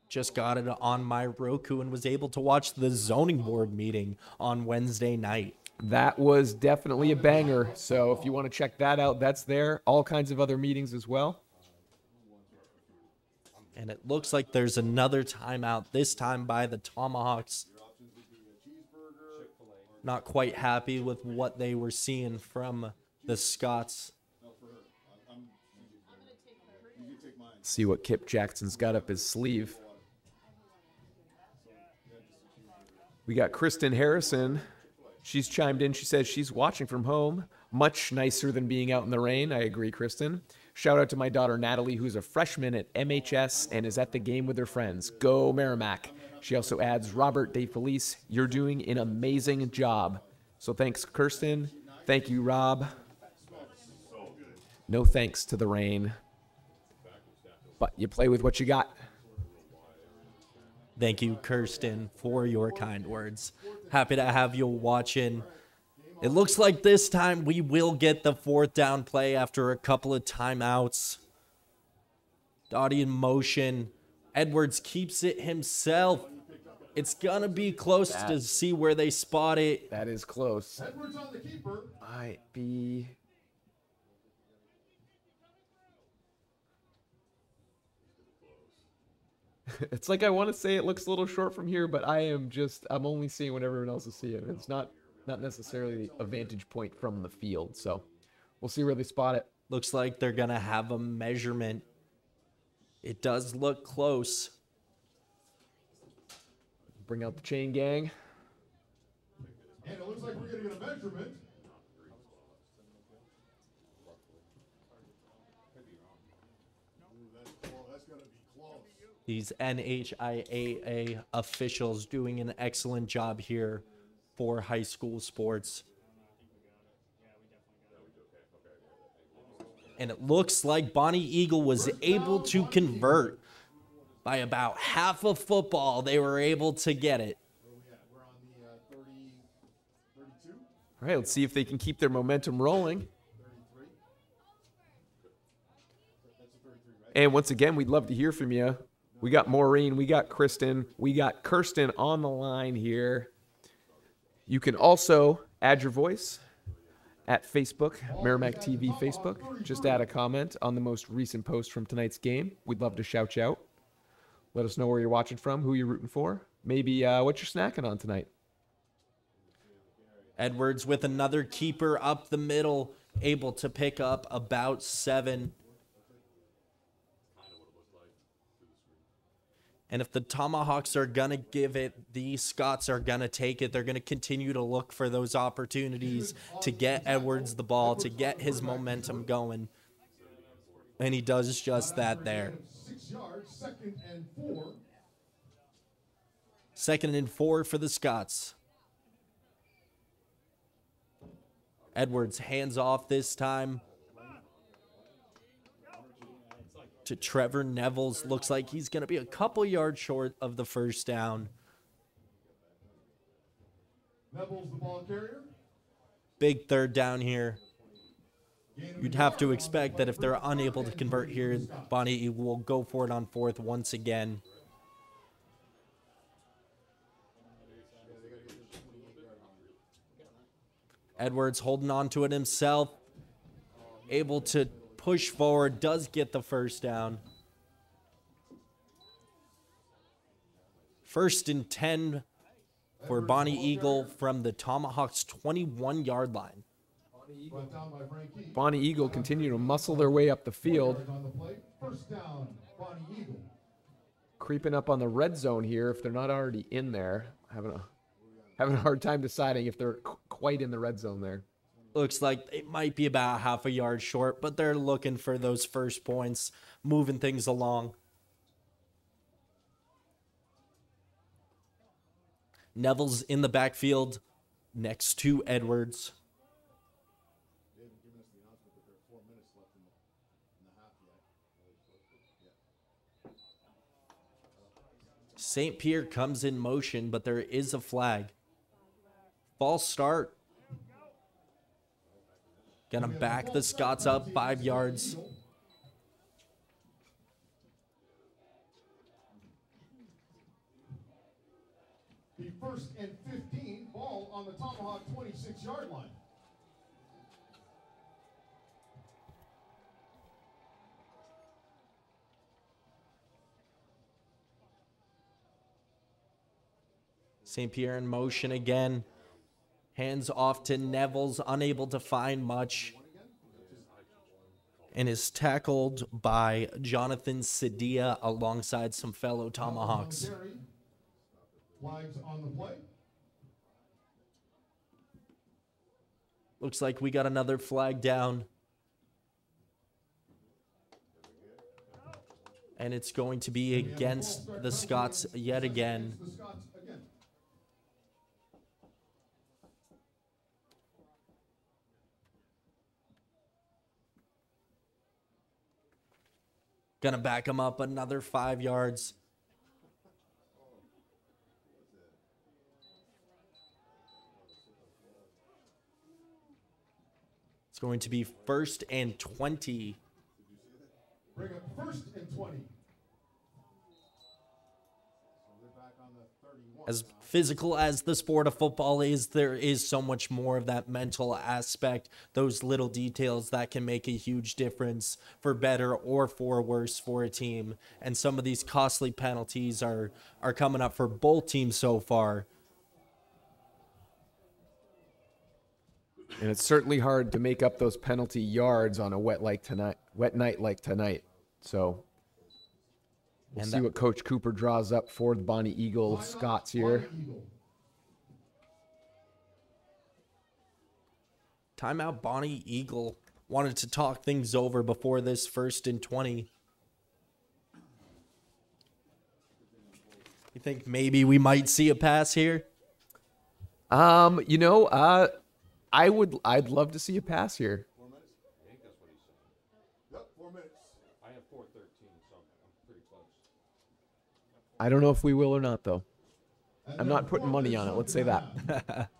Just got it on my Roku and was able to watch the zoning board meeting on Wednesday night. That was definitely a banger. So if you want to check that out, that's there. All kinds of other meetings as well. And it looks like there's another timeout, this time by the Tomahawks. Not quite happy with what they were seeing from the Scots. See what Kip Jackson's got up his sleeve. We got Kristen Harrison She's chimed in. She says she's watching from home. Much nicer than being out in the rain. I agree, Kristen. Shout out to my daughter, Natalie, who's a freshman at MHS and is at the game with her friends. Go Merrimack. She also adds, Robert DeFelice, you're doing an amazing job. So thanks, Kirsten. Thank you, Rob. No thanks to the rain. But you play with what you got. Thank you, Kirsten, for your kind words. Happy to have you watching. It looks like this time we will get the 4th down play after a couple of timeouts. Dottie in motion. Edwards keeps it himself. It's going to be close to see where they spot it. That is close. Edwards on the keeper. Might be... It's like I want to say it looks a little short from here, but I'm only seeing what everyone else is seeing. It's not necessarily a vantage point from the field, so we'll see where they spot it. Looks like they're going to have a measurement. It does look close. Bring out the chain gang. And it looks like we're going to get a measurement. That's going to be close. These NHIAA officials doing an excellent job here for high school sports. And it looks like Bonny Eagle was able to convert by about half a football. They were able to get it. We're on the 32. All right, let's see if they can keep their momentum rolling. 33. That's a 33, right? And once again, we'd love to hear from you. We got Maureen, we got Kristen, we got Kirsten on the line here. You can also add your voice at Facebook, Merrimack TV Facebook. Just add a comment on the most recent post from tonight's game. We'd love to shout you out. Let us know where you're watching from, who you're rooting for. Maybe what you're snacking on tonight. Edwards with another keeper up the middle, able to pick up about 7. And if the Tomahawks are going to give it, the Scots are going to take it. They're going to continue to look for those opportunities to get Edwards the ball, to get his momentum going. And he does just that there. 6 yards, 2nd and 4. 2nd and 4 for the Scots. Edwards hands off this time to Trevor Nevels. Looks like he's going to be a couple yards short of the 1st down. Neville's the ball carrier. Big 3rd down here. You'd have to expect that if they're unable to convert here, Bonny will go for it on 4th once again. Edwards holding on to it himself. Able to push forward, does get the 1st down. 1st and 10 for Bonny Eagle from the Tomahawks' 21-yard line. Bonny Eagle continue to muscle their way up the field. 1st down, Bonny Eagle. Creeping up on the red zone here if they're not already in there. Having a hard time deciding if they're quite in the red zone there. Looks like it might be about half a yard short, but they're looking for those 1st points, moving things along. Neville's in the backfield next to Edwards. St. Pierre comes in motion, but there is a flag. False start. Gonna back the Scots up 5 yards. The 1st and 15, ball on the Tomahawk 26-yard line. St. Pierre in motion again. Hands off to Nevels, unable to find much. And is tackled by Jonathan Sedia alongside some fellow Tomahawks. Flags on the play. Looks like we got another flag down. And it's going to be against the Scots yet again. The Scots again. Gonna back him up another 5 yards. It's going to be 1st and 20. Bring up 1st and 20. So they're back on the 31. As physical as the sport of football is, there is so much more of that mental aspect, those little details that can make a huge difference for better or for worse for a team. And some of these costly penalties are coming up for both teams so far. And it's certainly hard to make up those penalty yards on a wet night like tonight. So we'll see what Coach Cooper draws up for the Bonny Eagle Scots here. Timeout. Bonny Eagle wanted to talk things over before this 1st and 20. You think maybe we might see a pass here? You know, I'd love to see a pass here. 4 minutes? I think that's what he's saying. Yep, 4 minutes. I have 4:13, so I'm pretty close. I don't know if we will or not, though. I'm not putting money on it. Let's say that.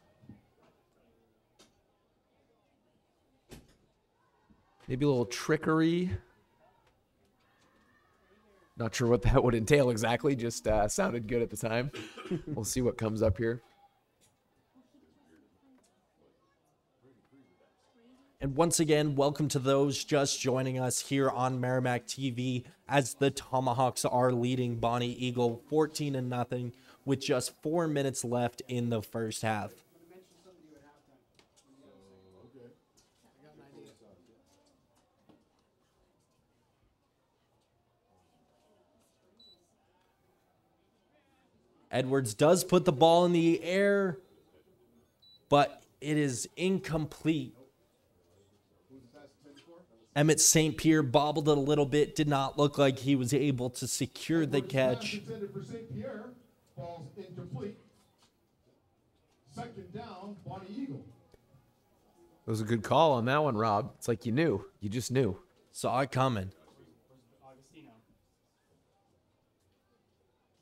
Maybe a little trickery. Not sure what that would entail exactly. Just sounded good at the time. We'll see what comes up here. And once again, welcome to those just joining us here on Merrimack TV as the Tomahawks are leading Bonny Eagle 14-0 with just 4 minutes left in the first half. Edwards does put the ball in the air, but it is incomplete. Emmett St. Pierre bobbled it a little bit, did not look like he was able to secure the catch. Intended for St. Pierre, ball's incomplete. 2nd down, Bonny Eagle. It was a good call on that one, Rob. It's like you knew. You just knew. Saw it coming.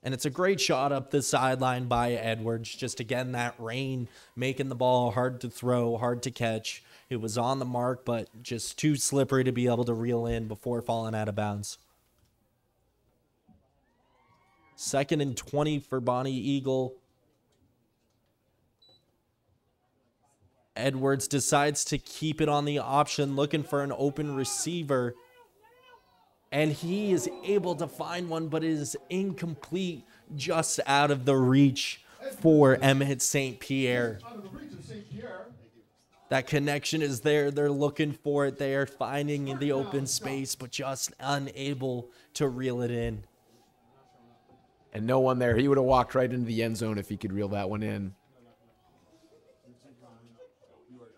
And it's a great shot up the sideline by Edwards. Just again, that rain making the ball hard to throw, hard to catch. It was on the mark, but just too slippery to be able to reel in before falling out of bounds. 2nd and 20 for Bonny Eagle. Edwards decides to keep it on the option, looking for an open receiver. And he is able to find one, but it is incomplete, just out of the reach for Emmett St. Pierre. That connection is there. They're looking for it. They are finding in the open space, but just unable to reel it in. And no one there. He would have walked right into the end zone if he could reel that one in.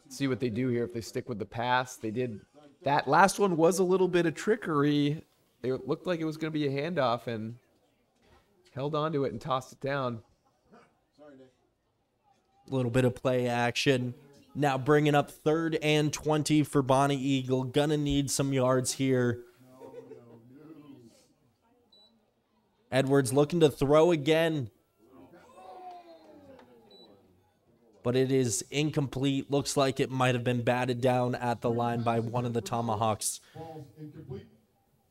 See what they do here if they stick with the pass. They did. That last one was a little bit of trickery. It looked like it was going to be a handoff and held onto it and tossed it down. A little bit of play action. Now bringing up 3rd and 20 for Bonny Eagle. Gonna need some yards here. Edwards looking to throw again. But it is incomplete. Looks like it might have been batted down at the line by one of the Tomahawks. Incomplete.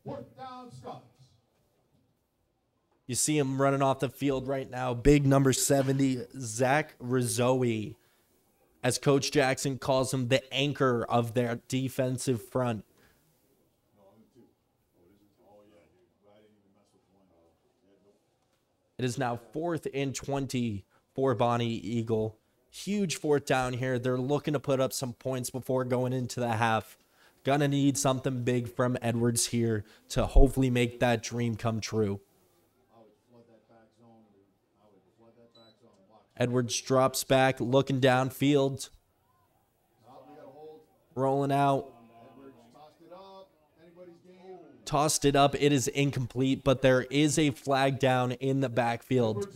4th down, Scots. You see him running off the field right now. Big number 70, Zach Rizzoe, as Coach Jackson calls him the anchor of their defensive front. It is now 4th and 20 for Bonny Eagle. Huge 4th down here. They're looking to put up some points before going into the half. Gonna need something big from Edwards here to hopefully make that dream come true. Edwards drops back, looking downfield. rolling out. Tossed it up. Anybody's game. Tossed it up. It is incomplete, but there is a flag down in the backfield.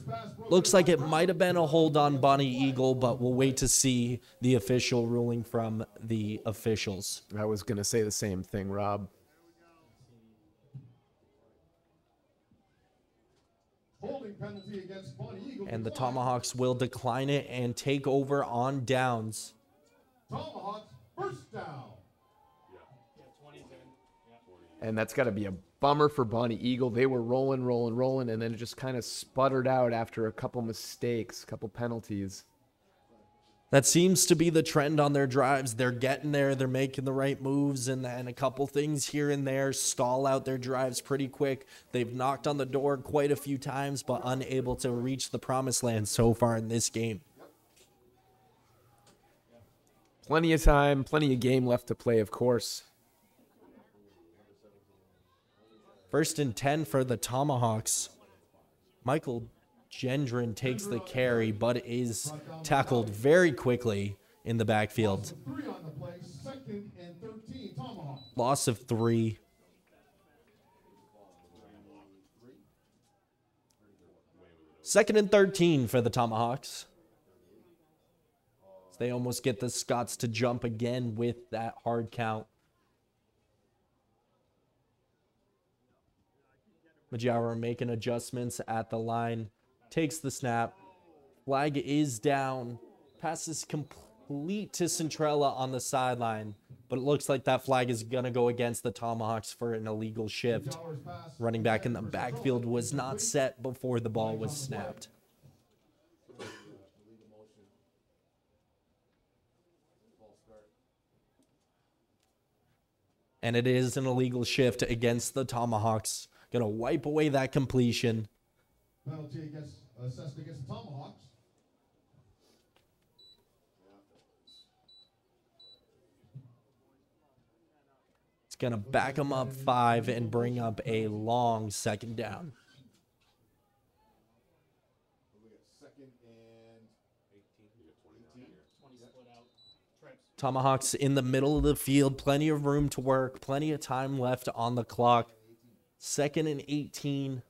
Looks like it might have been a hold on Bonny Eagle, but we'll wait to see the official ruling from the officials. I was going to say the same thing, Rob. Holding penalty against Bonny Eagle. And the declined. Tomahawks will decline it and take over on downs. Tomahawks first down. And that's got to be a bummer for Bonny Eagle. They were rolling, and then it just kind of sputtered out after a couple mistakes, a couple penalties. That seems to be the trend on their drives. They're getting there. They're making the right moves, and then a couple things here and there stall out their drives pretty quick. They've knocked on the door quite a few times, but unable to reach the promised land so far in this game. Plenty of time, plenty of game left to play, of course. 1st and 10 for the Tomahawks. Michael Gendron takes the carry, but is tackled very quickly in the backfield. 3 on the play. 2nd and 13. Tomahawks. Loss of 3. Second and 13 for the Tomahawks. They almost get the Scots to jump again with that hard count. Majower making adjustments at the line. Takes the snap. Flag is down. Passes complete to Centrella on the sideline. But it looks like that flag is going to go against the Tomahawks for an illegal shift. Running back in the backfield was not set before the ball was snapped. And it is an illegal shift against the Tomahawks. Going to wipe away that completion. Penalty assessed against the Tomahawks. It's going to back them up 5 and bring up a long 2nd down. We got 2nd and 18. Tomahawks in the middle of the field. Plenty of room to work. Plenty of time left on the clock. 2nd and 18.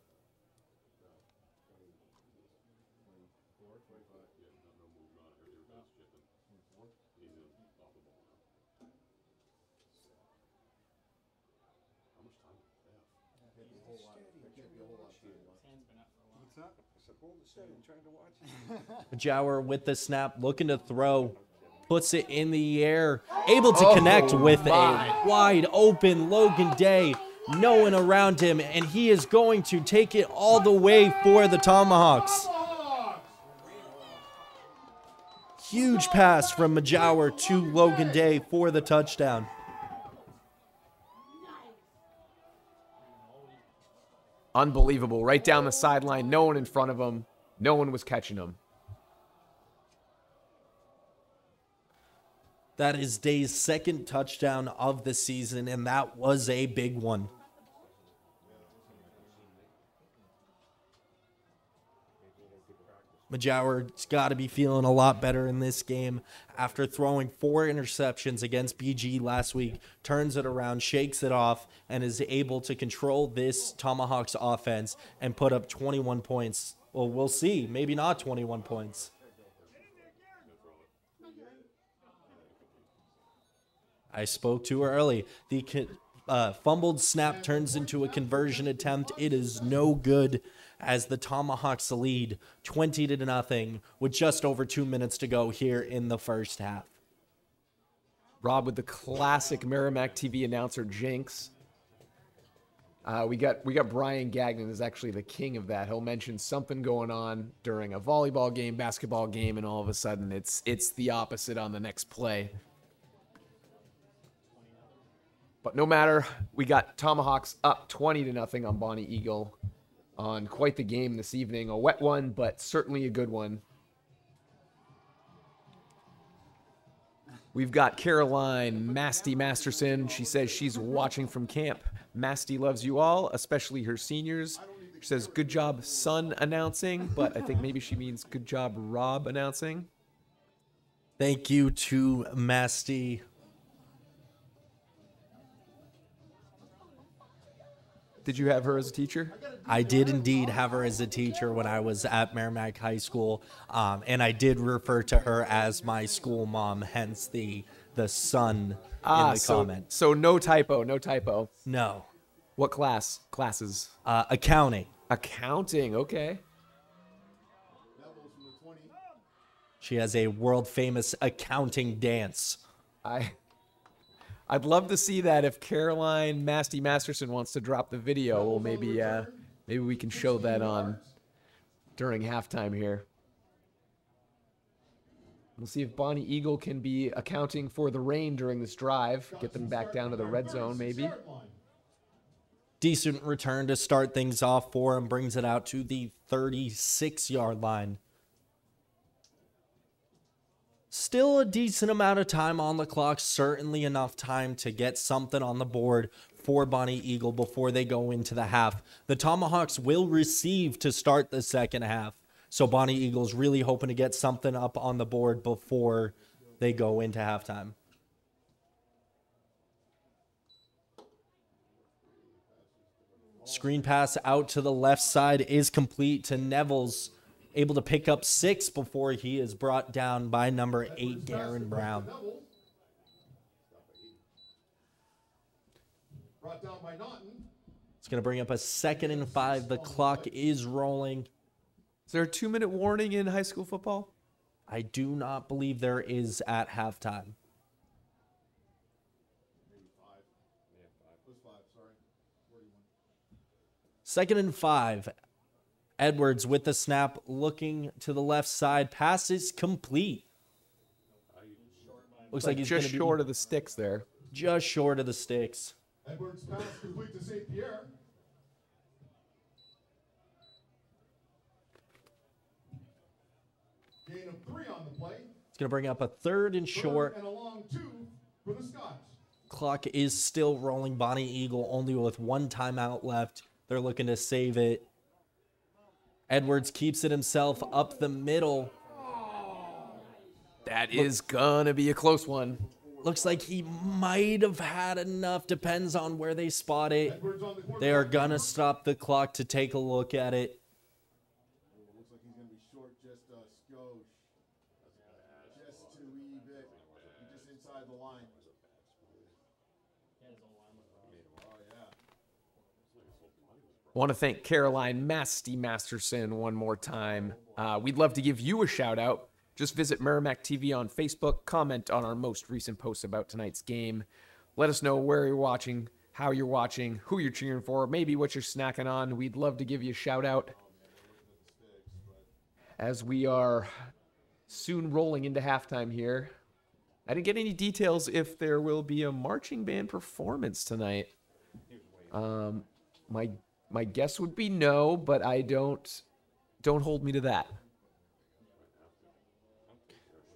Majower with the snap, looking to throw. Puts it in the air. Able to connect with a wide open Logan Day. No one around him, and he is going to take it all the way for the Tomahawks. Huge pass from Majower to Logan Day for the touchdown. Unbelievable. Right down the sideline. No one in front of him. No one was catching him. That is Day's 2nd touchdown of the season, and that was a big one. Majower's got to be feeling a lot better in this game after throwing 4 interceptions against BG last week. Turns it around, shakes it off, and is able to control this Tomahawks offense and put up 21 points. Well, we'll see. Maybe not 21 points. I spoke too early. The fumbled snap turns into a conversion attempt. It is no good as the Tomahawks lead 20-0 with just over 2 minutes to go here in the first half. Rob with the classic Merrimack TV announcer jinx. We got Brian Gagnon is actually the king of that. He'll mention something going on during a volleyball game, basketball game, and all of a sudden it's the opposite on the next play. But no matter, we got Tomahawks up 20-0 on Bonny Eagle on quite the game this evening. A wet one, but certainly a good one. We've got Caroline Masty Masterson. She says she's watching from camp. Masty loves you all, especially her seniors. She says, good job, son, announcing. But I think maybe she means good job, Rob, announcing. Thank you to Masty. Did you have her as a teacher? I did indeed have her as a teacher when I was at Merrimack High School, and I did refer to her as my school mom, hence the son in the comment. So no typo, no typo. No. What classes? Accounting. Accounting, okay. She has a world-famous accounting dance. I'd love to see that if Caroline Masterson wants to drop the video. Well, maybe we can show that on during halftime here. We'll see if Bonny Eagle can be accounting for the rain during this drive. Get them back down to the red zone, maybe. Decent return to start things off for him. Brings it out to the 36-yard line. Still a decent amount of time on the clock. Certainly enough time to get something on the board for Bonny Eagle before they go into the half. The Tomahawks will receive to start the second half. So Bonny Eagle's really hoping to get something up on the board before they go into halftime. Screen pass out to the left side is complete to Neville's. Able to pick up 6 before he is brought down by number 8, Garen Brown. It's going to bring up a 2nd and 5. The clock is rolling. Is there a 2-minute warning in high school football? I do not believe there is at halftime. Second and 5. Edwards with the snap, looking to the left side. Pass is complete. Looks like he's just gonna short of the sticks there. Just short of the sticks. Edwards pass complete to St. Pierre. Gain of 3 on the play. It's going to bring up a 3rd and short. And a long 2 for the Scots. Clock is still rolling. Bonny Eagle only with 1 timeout left. They're looking to save it. Edwards keeps it himself up the middle. That is gonna be a close one. Looks like he might have had enough. Depends on where they spot it. They are gonna stop the clock to take a look at it. Looks like he's gonna be short just a skosh. Just to wee bit. Just inside the line. Want to thank Caroline Masterson one more time. We'd love to give you a shout out. Just visit Merrimack TV on Facebook, comment on our most recent posts about tonight's game. Let us know where you're watching, how you're watching, who you're cheering for, maybe what you're snacking on. We'd love to give you a shout out as we are soon rolling into halftime here. I didn't get any details if there will be a marching band performance tonight. My guess would be no, but I don't hold me to that.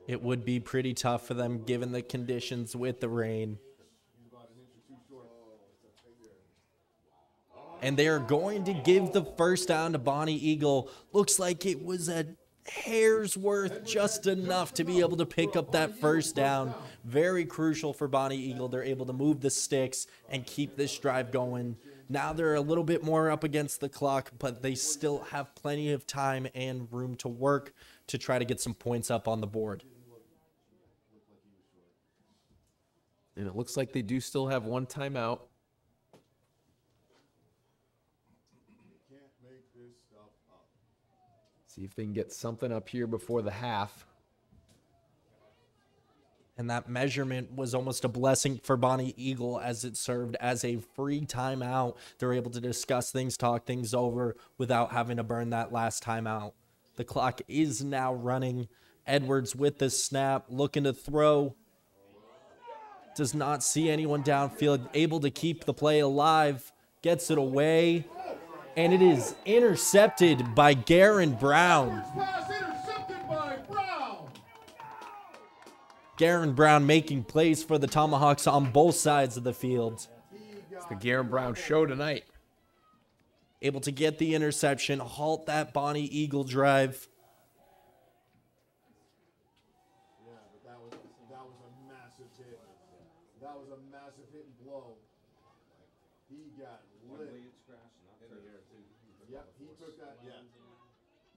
It would be pretty tough for them given the conditions with the rain. And they are going to give the first down to Bonny Eagle. Looks like it was a hair's worth, just enough to be able to pick up that first down. Very crucial for Bonny Eagle. They're able to move the sticks and keep this drive going. Now they're a little bit more up against the clock, but they still have plenty of time and room to work to try to get some points up on the board. And it looks like they do still have 1 timeout. See if they can get something up here before the half. And that measurement was almost a blessing for Bonny Eagle as it served as a free timeout. They're able to discuss things, talk things over without having to burn that last timeout. The clock is now running. Edwards with the snap, looking to throw. Does not see anyone downfield, able to keep the play alive. Gets it away. And it is intercepted by Garen Brown. Garen Brown making plays for the Tomahawks on both sides of the field. It's the Garen Brown show tonight. Able to get the interception, halt that Bonny Eagle drive. Yeah, but that was a massive hit. That was a massive hit and blow. He got lit. Yeah, he took that. Yeah.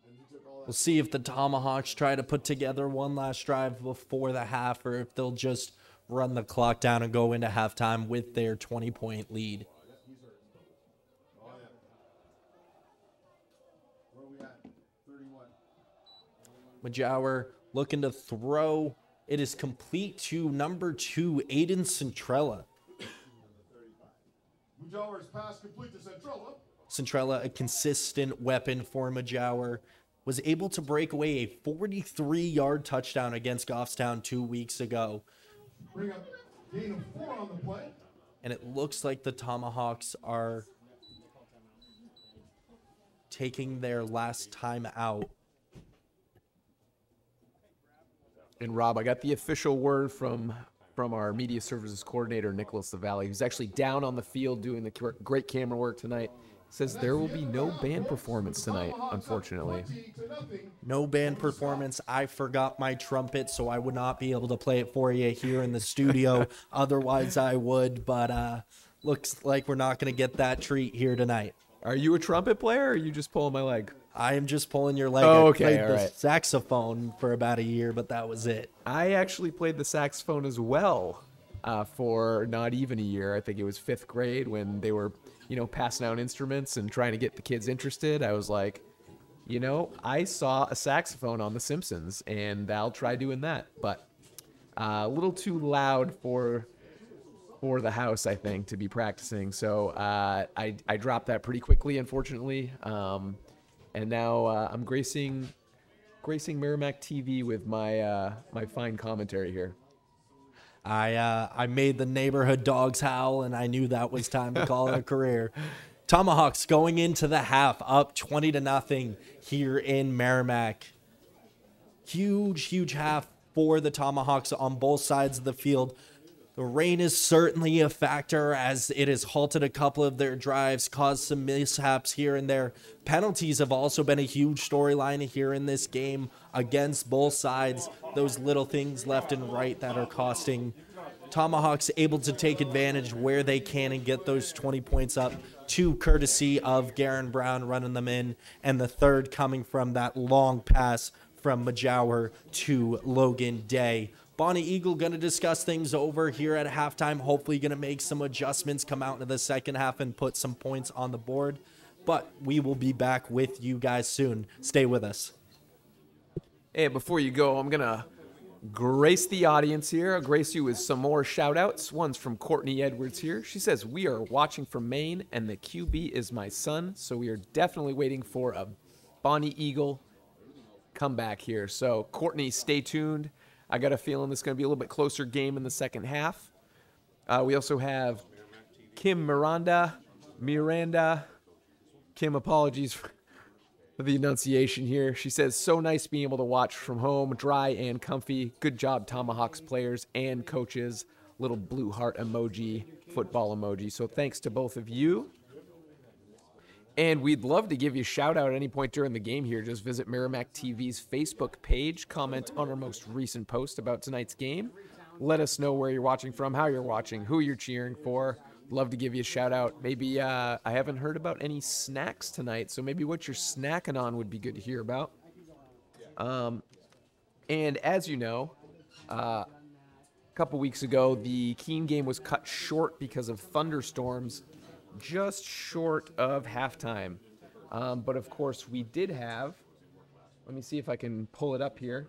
And he took all that. We'll see if the Tomahawks try to put together one last drive before the half or if they'll just run the clock down and go into halftime with their 20-point lead. Oh, yeah. Where are we at? 31. Majower looking to throw. It is complete to number 2, Aiden Centrella. Mujawar's pass complete to Centrella. Centrella, a consistent weapon for Majower, was able to break away a 43-yard touchdown against Goffstown 2 weeks ago. Bring up gain of 4 on the play. And it looks like the Tomahawks are taking their last time out. And Rob, I got the official word from our media services coordinator, Nicholas LaValle, who's actually down on the field doing the great camera work tonight. Says there will be no band performance tonight, unfortunately. No band performance. I forgot my trumpet, so I would not be able to play it for you here in the studio. Otherwise, I would, but looks like we're not going to get that treat here tonight. Are you a trumpet player, or are you just pulling my leg? I am just pulling your leg. Oh, I okay, played all the right. saxophone for about a year, but that was it. I actually played the saxophone as well for not even a year. I think it was 5th grade when they were, passing out instruments and trying to get the kids interested. I was like, I saw a saxophone on The Simpsons, and I'll try doing that. But a little too loud for the house, I think, to be practicing. So I dropped that pretty quickly, unfortunately. And now I'm gracing Merrimack TV with my my fine commentary here. I made the neighborhood dogs howl, and I knew that was time to call it a career. Tomahawks going into the half up 20-0 here in Merrimack. Huge half for the Tomahawks on both sides of the field. The rain is certainly a factor as it has halted a couple of their drives, caused some mishaps here and there. Penalties have also been a huge storyline here in this game against both sides. Those little things left and right that are costing. Tomahawks able to take advantage where they can and get those 20 points up, to courtesy of Garen Brown running them in, and the third coming from that long pass from Majower to Logan Day. Bonny Eagle going to discuss things over here at halftime. Hopefully going to make some adjustments, come out into the second half and put some points on the board. But we will be back with you guys soon. Stay with us. Hey, before you go, I'm going to grace the audience here. I'll grace you with some more shout-outs. One's from Courtney Edwards here. She says, we are watching from Maine, and the QB is my son. So we are definitely waiting for a Bonny Eagle comeback here. So, Courtney, stay tuned. I got a feeling this is going to be a little bit closer game in the second half. We also have Kim Miranda. Kim, apologies for the enunciation here. She says, so nice being able to watch from home, dry and comfy. Good job, Tomahawks players and coaches. Little blue heart emoji, football emoji. So thanks to both of you. And we'd love to give you a shout out at any point during the game here. Just visit Merrimack TV's Facebook page, comment on our most recent post about tonight's game. Let us know where you're watching from, how you're watching, who you're cheering for. Love to give you a shout out. Maybe I haven't heard about any snacks tonight, so maybe what you're snacking on would be good to hear about. And as you know, a couple weeks ago, the Keene game was cut short because of thunderstorms, just short of halftime. But of course, we did have, let me see if I can pull it up here.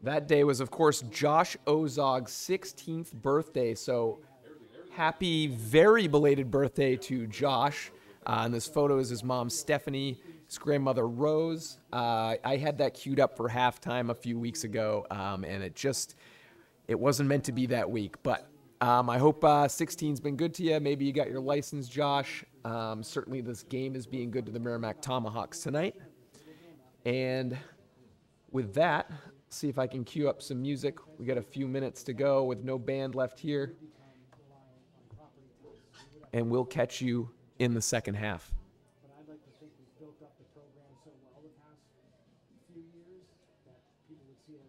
That day was, of course, Josh Ozog's 16th birthday. So happy, very belated birthday to Josh. And this photo is his mom, Stephanie, his grandmother, Rose. I had that queued up for halftime a few weeks ago, and it wasn't meant to be that week. But I hope 16's been good to you. Maybe you got your license, Josh. Certainly this game is being good to the Merrimack Tomahawks tonight. And with that, see if I can cue up some music. We got a few minutes to go with no band left here. And we'll catch you in the second half. But I'd like to think we've built up the program so well the past few years that people would see it.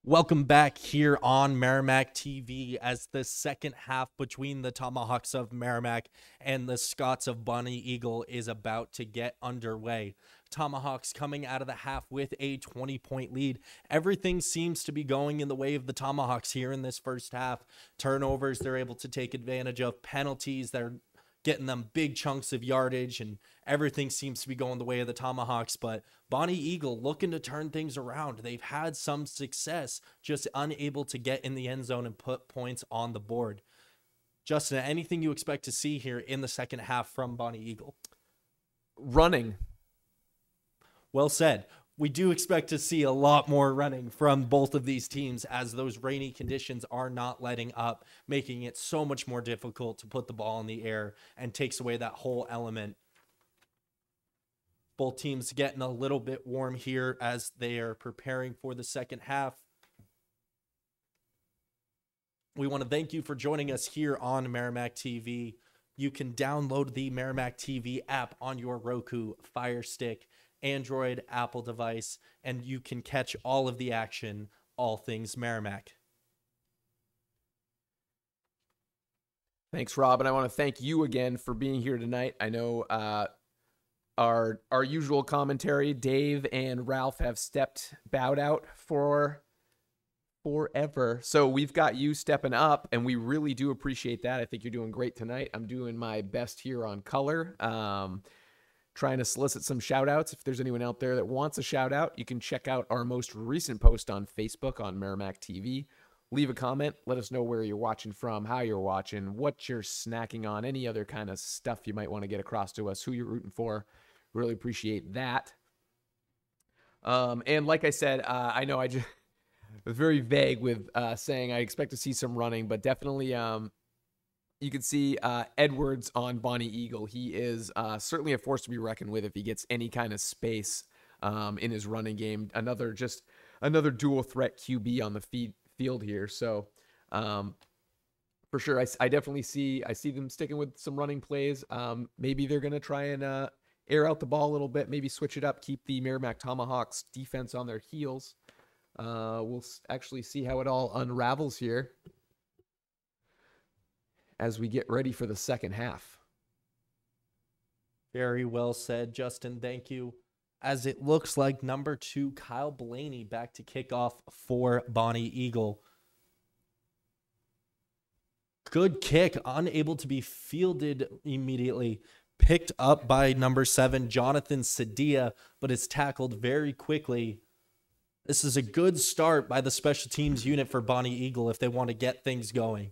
Welcome back here on Merrimack TV as the second half between the Tomahawks of Merrimack and the Scots of Bonny Eagle is about to get underway. Tomahawks coming out of the half with a 20-point lead. Everything seems to be going in the way of the Tomahawks here in this first half. Turnovers, they're able to take advantage of. Penalties, they're getting them big chunks of yardage, and everything seems to be going the way of the Tomahawks. But Bonny Eagle looking to turn things around. They've had some success, just unable to get in the end zone and put points on the board. Justin, anything you expect to see here in the second half from Bonny Eagle? Running. Well said. We do expect to see a lot more running from both of these teams as those rainy conditions are not letting up, making it so much more difficult to put the ball in the air and takes away that whole element. Both teams getting a little bit warm here as they are preparing for the second half. We want to thank you for joining us here on Merrimack TV. You can download the Merrimack TV app on your Roku, Fire Stick, Android, Apple device, and you can catch all of the action, all things Merrimack. Thanks, Rob, and I want to thank you again for being here tonight. I know our usual commentary, Dave and Ralph, have bowed out for forever. So we've got you stepping up, and we really do appreciate that. I think you're doing great tonight. I'm doing my best here on color. Trying to solicit some shout outs. If there's anyone out there that wants a shout out, you can check out our most recent post on Facebook on Merrimack TV. Leave a comment. Let us know where you're watching from, how you're watching, what you're snacking on, any other kind of stuff you might want to get across to us, who you're rooting for. Really appreciate that. And like I said, I know I just was very vague with saying I expect to see some running, but definitely you can see Edwards on Bonny Eagle. He is certainly a force to be reckoned with if he gets any kind of space in his running game. Another dual threat QB on the field here. So for sure, I definitely see them sticking with some running plays. Maybe they're going to try and air out the ball a little bit, maybe switch it up, keep the Merrimack Tomahawks defense on their heels. We'll actually see how it all unravels here as we get ready for the second half. Very well said, Justin. Thank you. As it looks like number 2, Kyle Blaney, back to kick off for Bonny Eagle. Good kick, unable to be fielded immediately. Picked up by number 7, Jonathan Sadia, but is tackled very quickly. This is a good start by the special teams unit for Bonny Eagle if they want to get things going.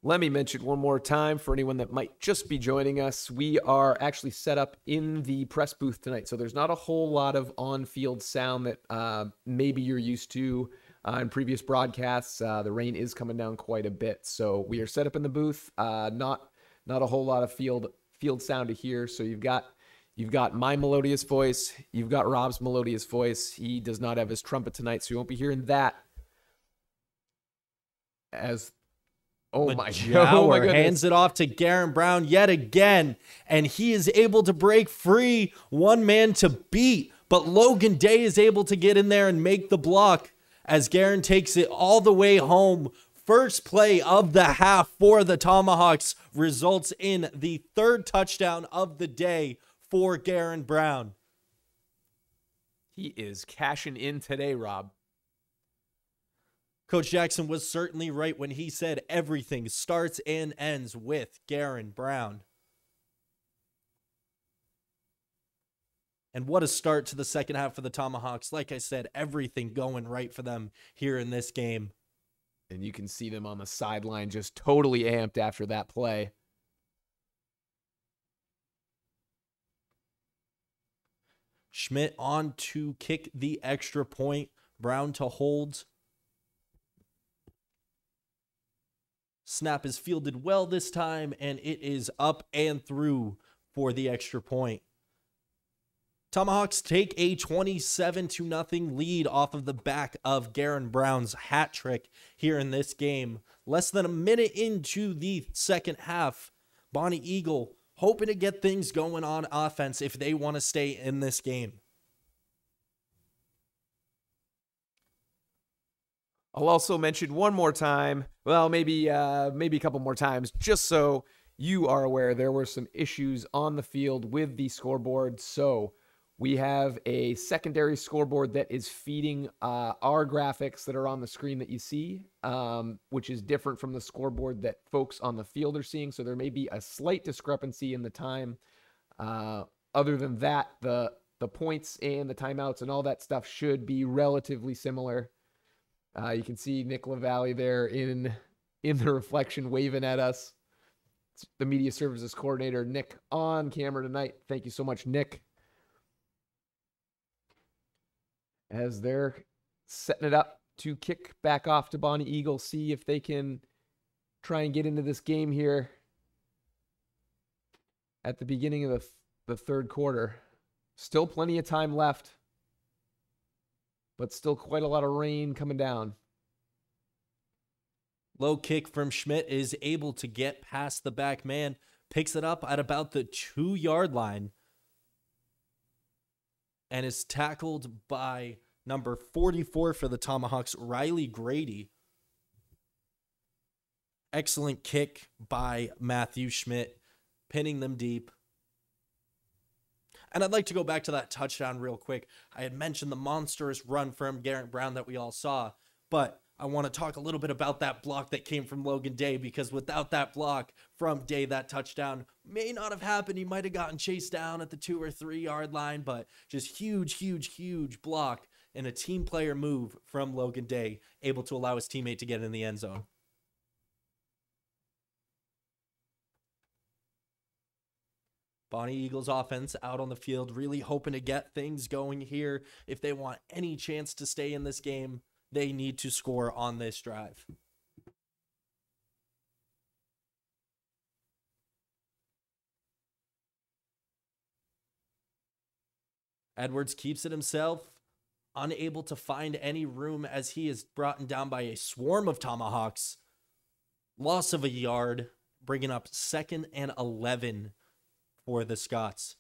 Let me mention one more time for anyone that might just be joining us. We are actually set up in the press booth tonight, so there's not a whole lot of on-field sound that maybe you're used to in previous broadcasts. The rain is coming down quite a bit, so we are set up in the booth. Not a whole lot of field sound to hear. So you've got my melodious voice, you've got Rob's melodious voice. He does not have his trumpet tonight, so you won't be hearing that. Oh my goodness. Hands it off to Garen Brown yet again, and he is able to break free. One man to beat, but Logan Day is able to get in there and make the block as Garen takes it all the way home. First play of the half for the Tomahawks results in the 3rd touchdown of the day for Garen Brown. He is cashing in today, Rob. Coach Jackson was certainly right when he said everything starts and ends with Garen Brown. And what a start to the second half for the Tomahawks. Like I said, everything going right for them here in this game. And you can see them on the sideline just totally amped after that play. Schmidt on to kick the extra point. Brown to hold. Snap is fielded well this time, and it is up and through for the extra point. Tomahawks take a 27-0 lead off of the back of Garen Brown's hat trick here in this game. Less than a minute into the second half, Bonny Eagle hoping to get things going on offense if they want to stay in this game. I'll also mention one more time, well, maybe a couple more times, just so you are aware, there were some issues on the field with the scoreboard. So we have a secondary scoreboard that is feeding our graphics that are on the screen that you see, which is different from the scoreboard that folks on the field are seeing. So there may be a slight discrepancy in the time. Other than that, the points and the timeouts and all that stuff should be relatively similar. You can see Nick LaValle there in the reflection waving at us. It's the media services coordinator, Nick, on camera tonight. Thank you so much, Nick. As they're setting it up to kick back off to Bonny Eagle, see if they can try and get into this game here at the beginning of the third quarter. Still plenty of time left, but still quite a lot of rain coming down. Low kick from Schmidt is able to get past the back man, picks it up at about the 2-yard line, and is tackled by number 44 for the Tomahawks, Riley Grady. Excellent kick by Matthew Schmidt, pinning them deep. And I'd like to go back to that touchdown real quick. I had mentioned the monstrous run from Garrett Brown that we all saw, but I want to talk a little bit about that block that came from Logan Day, because without that block from Day, that touchdown may not have happened. He might have gotten chased down at the 2 or 3 yard line, but just huge block and a team player move from Logan Day, able to allow his teammate to get in the end zone. Bonny Eagles offense out on the field, really hoping to get things going here. If they want any chance to stay in this game, they need to score on this drive. Edwards keeps it himself, unable to find any room as he is brought down by a swarm of Tomahawks. Loss of a yard, bringing up 2nd and 11 for the Scots.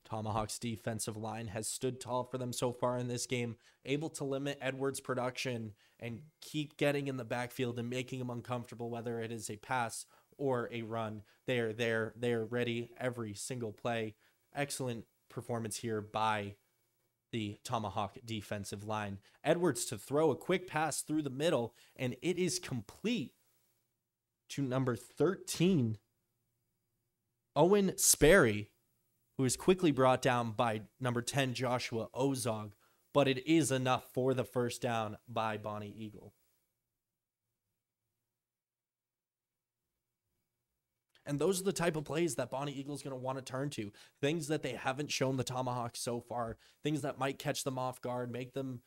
Tomahawks defensive line has stood tall for them so far in this game, able to limit Edwards' production and keep getting in the backfield and making him uncomfortable, whether it is a pass or a run. They are there. They are ready every single play. Excellent performance here by the Tomahawk defensive line. Edwards to throw a quick pass through the middle, and it is complete to number 13, Owen Sperry, who is quickly brought down by number 10, Joshua Ozog, but it is enough for the first down by Bonny Eagle. And those are the type of plays that Bonny Eagle is going to want to turn to. Things that they haven't shown the Tomahawks so far. Things that might catch them off guard, make them,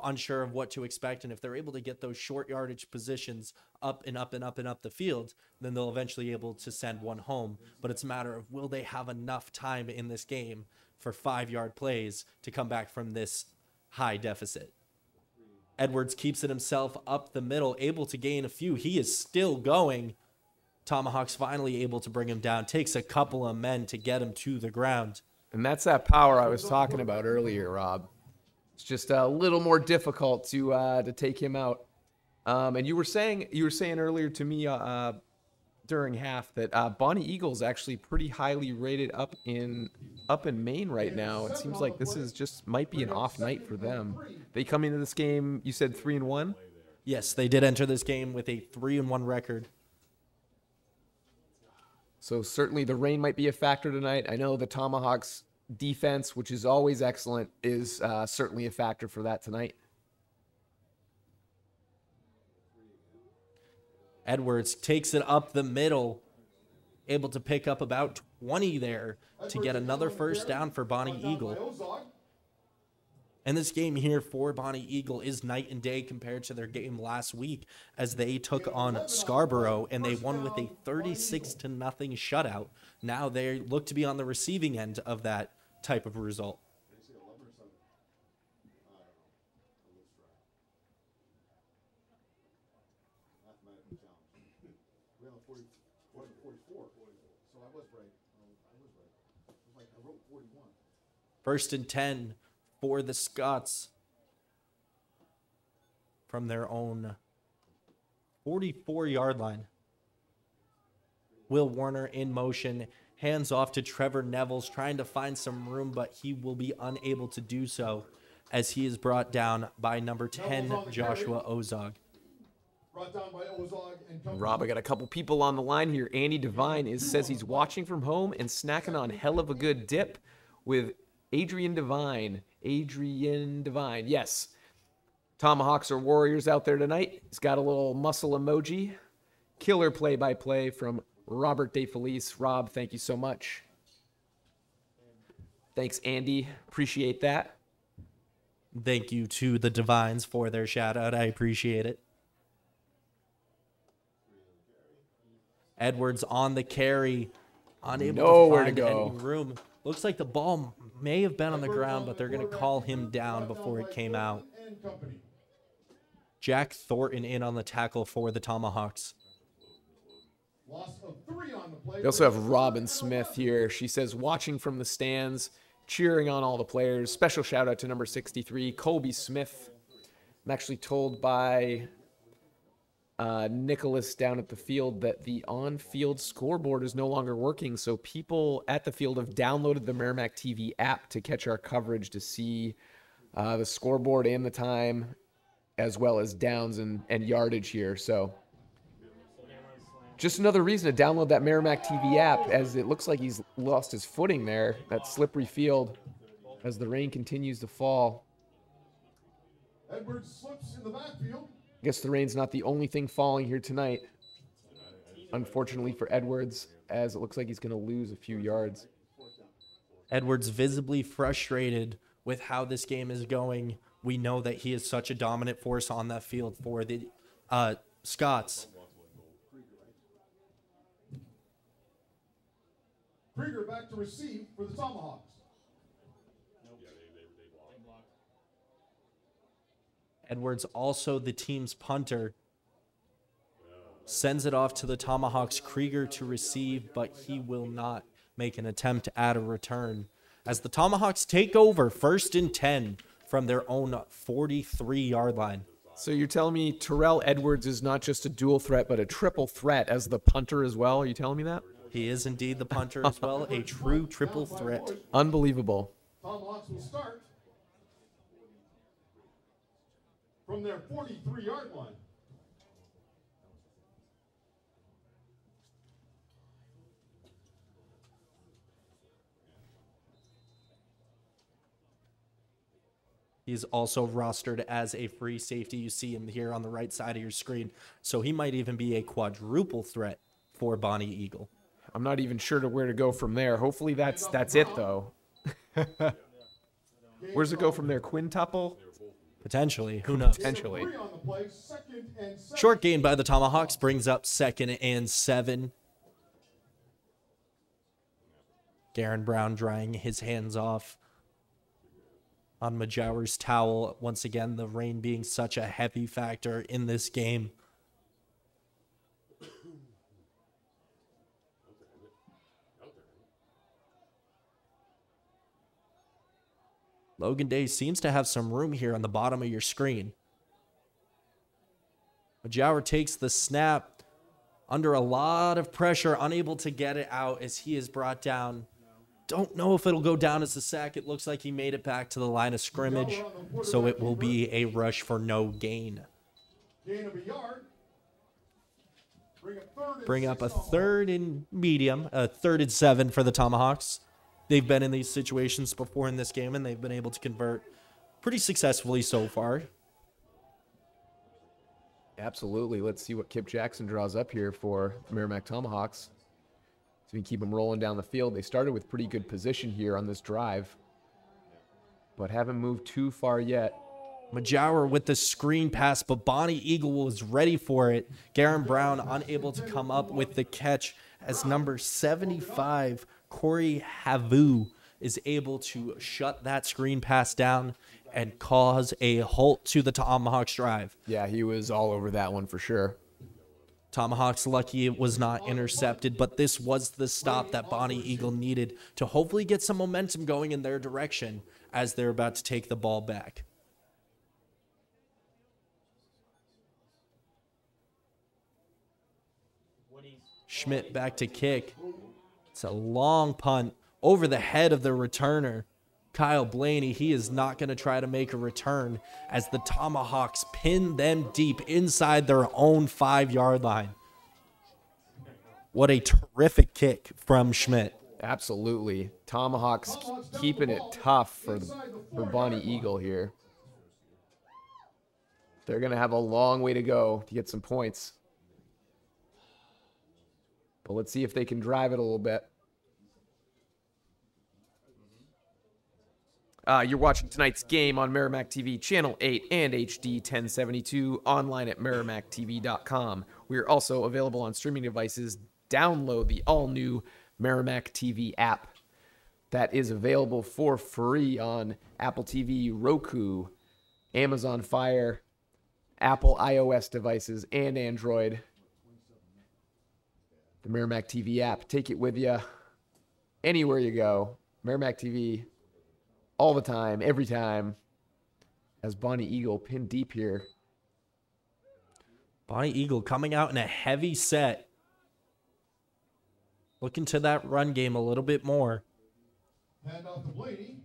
unsure of what to expect. And if they're able to get those short yardage positions up and up and up and up the field, then they'll eventually be able to send one home. But it's a matter of, will they have enough time in this game for 5-yard plays to come back from this high deficit? Edwards keeps it himself up the middle, able to gain a few. He is still going. Tomahawks finally able to bring him down. Takes a couple of men to get him to the ground. And that's that power I was talking about earlier, Rob. It's just a little more difficult to take him out. And you were saying earlier to me during half that Bonny Eagle's actually pretty highly rated up in Maine right now. It seems like this is just might be an off night for them. They come into this game, you said 3-1? Yes, they did enter this game with a 3-1 record. So certainly the rain might be a factor tonight. I know the Tomahawks defense, which is always excellent, is certainly a factor for that tonight. Edwards takes it up the middle, able to pick up about 20 there to get another first down for Bonny Eagle. And this game here for Bonny Eagle is night and day compared to their game last week, as they took on Scarborough and they won with a 36-0 shutout. Now they look to be on the receiving end of that type of result. We have 44. So I was right. I was right. I was like, I wrote 41. First and 10 for the Scots from their own 44-yard line. Will Warner in motion, hands off to Trevor Nevels, trying to find some room, but he will be unable to do so as he is brought down by number 10, Joshua Ozog. Brought down by Ozog and company. Rob, I got a couple people on the line here. Andy Devine says he's watching from home and snacking on hell of a good dip with Adrian Devine. Yes. Tomahawks or Warriors out there tonight. He's got a little muscle emoji. Killer play-by-play from Robert DeFelice. Rob, thank you so much. Thanks, Andy. Appreciate that. Thank you to the Divines for their shout-out. I appreciate it. Edwards on the carry. Unable to find any room. Looks like the ball may have been on the ground, but they're going to call him down before it came out. Jack Thornton in on the tackle for the Tomahawks. We also have Robin Smith here. She says, watching from the stands, cheering on all the players. Special shout out to number 63, Colby Smith. I'm actually told by Nicholas down at the field that the on-field scoreboard is no longer working, so people at the field have downloaded the Merrimack TV app to catch our coverage to see the scoreboard and the time, as well as downs and yardage here. So just another reason to download that Merrimack TV app, as it looks like he's lost his footing there, that slippery field, as the rain continues to fall. Edwards slips in the backfield. I guess the rain's not the only thing falling here tonight, unfortunately for Edwards, as it looks like he's going to lose a few yards. Edwards visibly frustrated with how this game is going. We know that he is such a dominant force on that field for the Scots. Krieger back to receive for the Tomahawks. Edwards, also the team's punter, sends it off to the Tomahawks. Krieger to receive, but he will not make an attempt at a return as the Tomahawks take over 1st and 10 from their own 43-yard line. So you're telling me Terrell Edwards is not just a dual threat, but a triple threat as the punter as well? Are you telling me that? He is indeed the punter as well, a true triple threat. Unbelievable. Tomahawks will start from their 43-yard line. He's also rostered as a free safety. You see him here on the right side of your screen. So he might even be a quadruple threat for Bonny Eagle. I'm not even sure to where to go from there. Hopefully that's it, though. Where's it go from there? Quintuple? Potentially. Who knows? Potentially. Short gain by the Tomahawks brings up 2nd and 7. Darren Brown drying his hands off on Majower's towel. Once again, the rain being such a heavy factor in this game. Logan Day seems to have some room here on the bottom of your screen. Majower takes the snap under a lot of pressure, unable to get it out as he is brought down. Don't know if it'll go down as a sack. It looks like he made it back to the line of scrimmage, so it will be a rush for no gain. Gain of a yard. Bring up a 3rd and medium, a 3rd and 7 for the Tomahawks. They've been in these situations before in this game, and they've been able to convert pretty successfully so far. Absolutely. Let's see what Kip Jackson draws up here for the Merrimack Tomahawks. So we can keep them rolling down the field. They started with pretty good position here on this drive, but haven't moved too far yet. Majower with the screen pass, but Bonny Eagle was ready for it. Darren Brown unable to come up with the catch as number 75, Corey Havu, is able to shut that screen pass down and cause a halt to the Tomahawks drive. Yeah, he was all over that one for sure. Tomahawk's lucky it was not intercepted, but this was the stop that Bonny Eagle needed to hopefully get some momentum going in their direction as they're about to take the ball back. Schmidt back to kick. It's a long punt over the head of the returner. Kyle Blaney, he is not going to try to make a return as the Tomahawks pin them deep inside their own 5-yard line. What a terrific kick from Schmidt. Absolutely. Tomahawks keeping it tough for Bonny Eagle here. They're going to have a long way to go to get some points. But let's see if they can drive it a little bit. You're watching tonight's game on Merrimack TV, Channel 8 and HD 1072, online at merrimacktv.com. We are also available on streaming devices. Download the all-new Merrimack TV app that is available for free on Apple TV, Roku, Amazon Fire, Apple iOS devices, and Android. The Merrimack TV app. Take it with you anywhere you go. Merrimack TV. All the time, every time, as Bonny Eagle pinned deep here. Bonny Eagle coming out in a heavy set. Looking to that run game a little bit more. Hand off to Blaney.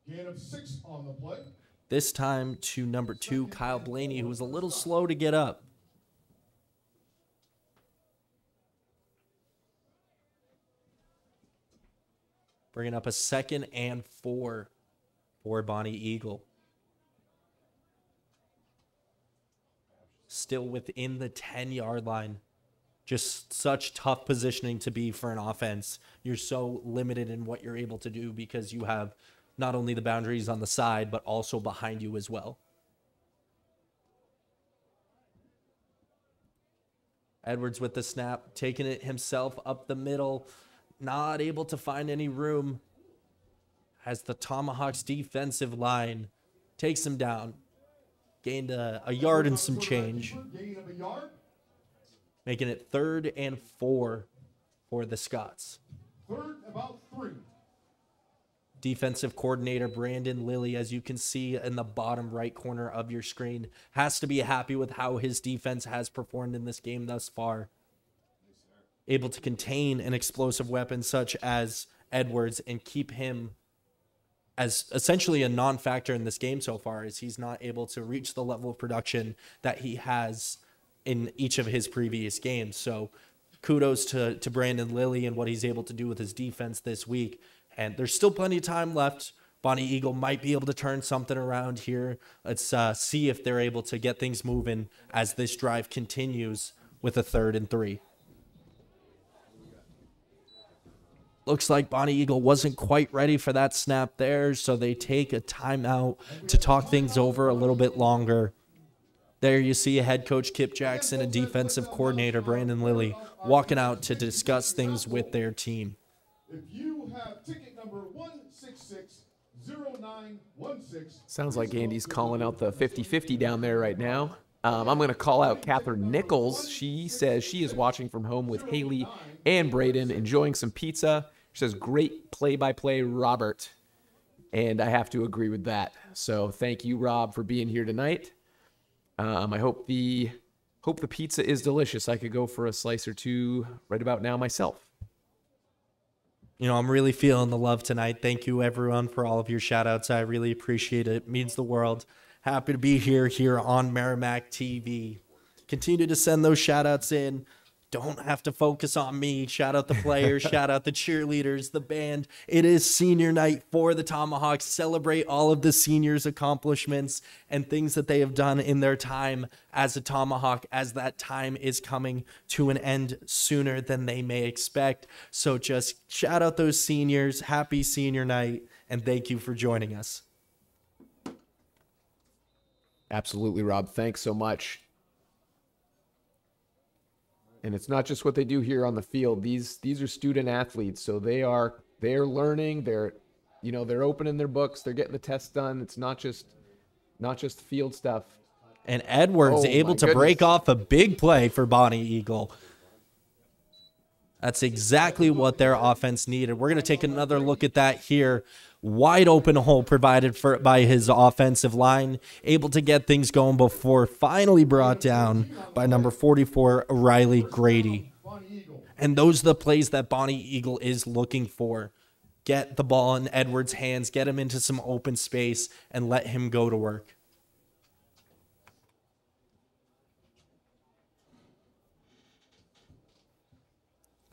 Gain of 6 on the play. This time to number 2, Kyle Blaney, who was a little slow to get up. Bringing up a 2nd and 4 for Bonny Eagle. Still within the 10-yard line. Just such tough positioning to be for an offense. You're so limited in what you're able to do because you have not only the boundaries on the side, but also behind you as well. Edwards with the snap, taking it himself up the middle. Not able to find any room as the Tomahawks defensive line takes him down. Gained a yard and some change. Making it 3rd and 4 for the Scots. 3rd, about 3. Defensive coordinator Brandon Lilly, as you can see in the bottom right corner of your screen, has to be happy with how his defense has performed in this game thus far. Able to contain an explosive weapon such as Edwards and keep him as essentially a non-factor in this game so far, as he's not able to reach the level of production that he has in each of his previous games. So kudos to Brandon Lilly and what he's able to do with his defense this week. And there's still plenty of time left. Bonny Eagle might be able to turn something around here. Let's see if they're able to get things moving as this drive continues with a 3rd and 3. Looks like Bonny Eagle wasn't quite ready for that snap there, so they take a timeout to talk things over a little bit longer. There you see a head coach, Kip Jackson, and defensive coordinator, Brandon Lilly, walking out to discuss things with their team. If you have ticket number 1660916. Sounds like Andy's calling out the 50-50 down there right now. I'm going to call out Catherine Nichols. She says she is watching from home with Haley and Braden, enjoying some pizza. She says, great play-by-play, Robert. And I have to agree with that. So thank you, Rob, for being here tonight. I hope the pizza is delicious. I could go for a slice or two right about now myself. You know, I'm really feeling the love tonight. Thank you, everyone, for all of your shout-outs. I really appreciate it. It means the world. Happy to be here on Merrimack TV. Continue to send those shout-outs in. Don't have to focus on me. Shout out the players, shout out the cheerleaders, the band. It is senior night for the Tomahawks. Celebrate all of the seniors' accomplishments and things that they have done in their time as a Tomahawk, as that time is coming to an end sooner than they may expect. So just shout out those seniors. Happy senior night, and thank you for joining us. Absolutely, Rob. Thanks so much. And it's not just what they do here on the field. These are student athletes, so they're learning. They're opening their books. They're getting the tests done. It's not just not just field stuff. And Edwards Oh, able my to break goodness. off a big play for Bonny Eagle. That's exactly what their offense needed. We're going to take another look at that here. Wide open hole provided by his offensive line. Able to get things going before finally brought down by number 44, Riley Grady. And those are the plays that Bonny Eagle is looking for. Get the ball in Edwards' hands, get him into some open space, and let him go to work.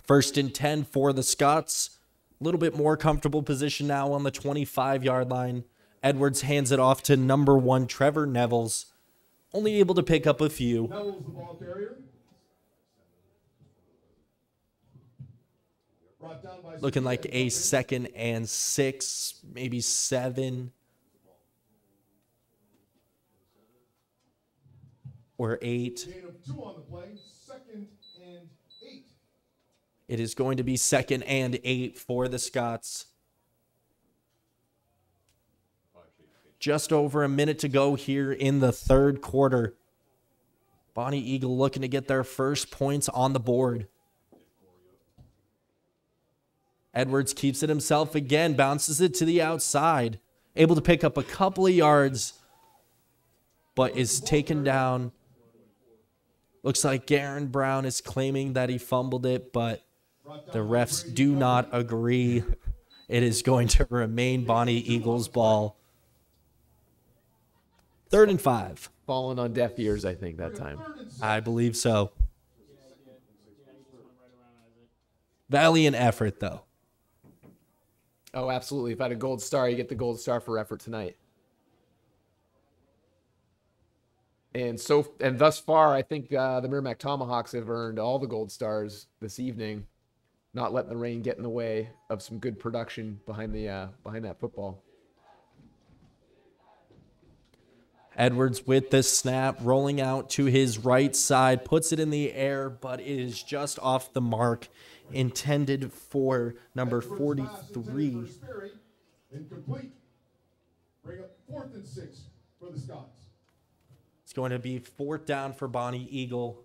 First and 10 for the Scots. A little bit more comfortable position now on the 25-yard line. Edwards hands it off to number 1, Trevor Nevels. Only able to pick up a few. Neville's the ball carrier. Brought down by Looking like a 2nd and 6, maybe 7. Or 8. Gain of 2 on the play. 2nd and 8. It is going to be 2nd and 8 for the Scots. Just over a minute to go here in the third quarter. Bonny Eagle looking to get their first points on the board. Edwards keeps it himself again, bounces it to the outside. Able to pick up a couple of yards, but is taken down. Looks like Garen Brown is claiming that he fumbled it, but the refs do not agree. It is going to remain Bonny Eagle's ball. 3rd and 5. Falling on deaf ears, I think, that time. I believe so. Valiant effort, though. Oh, absolutely. If I had a gold star, you get the gold star for effort tonight. And thus far, I think the Merrimack Tomahawks have earned all the gold stars this evening, not letting the rain get in the way of some good production behind that football. Edwards with the snap, rolling out to his right side, puts it in the air, but it is just off the mark, intended for number 43. Incomplete. Bring up 4th and 6 for the Scots. It's going to be 4th down for Bonny Eagle.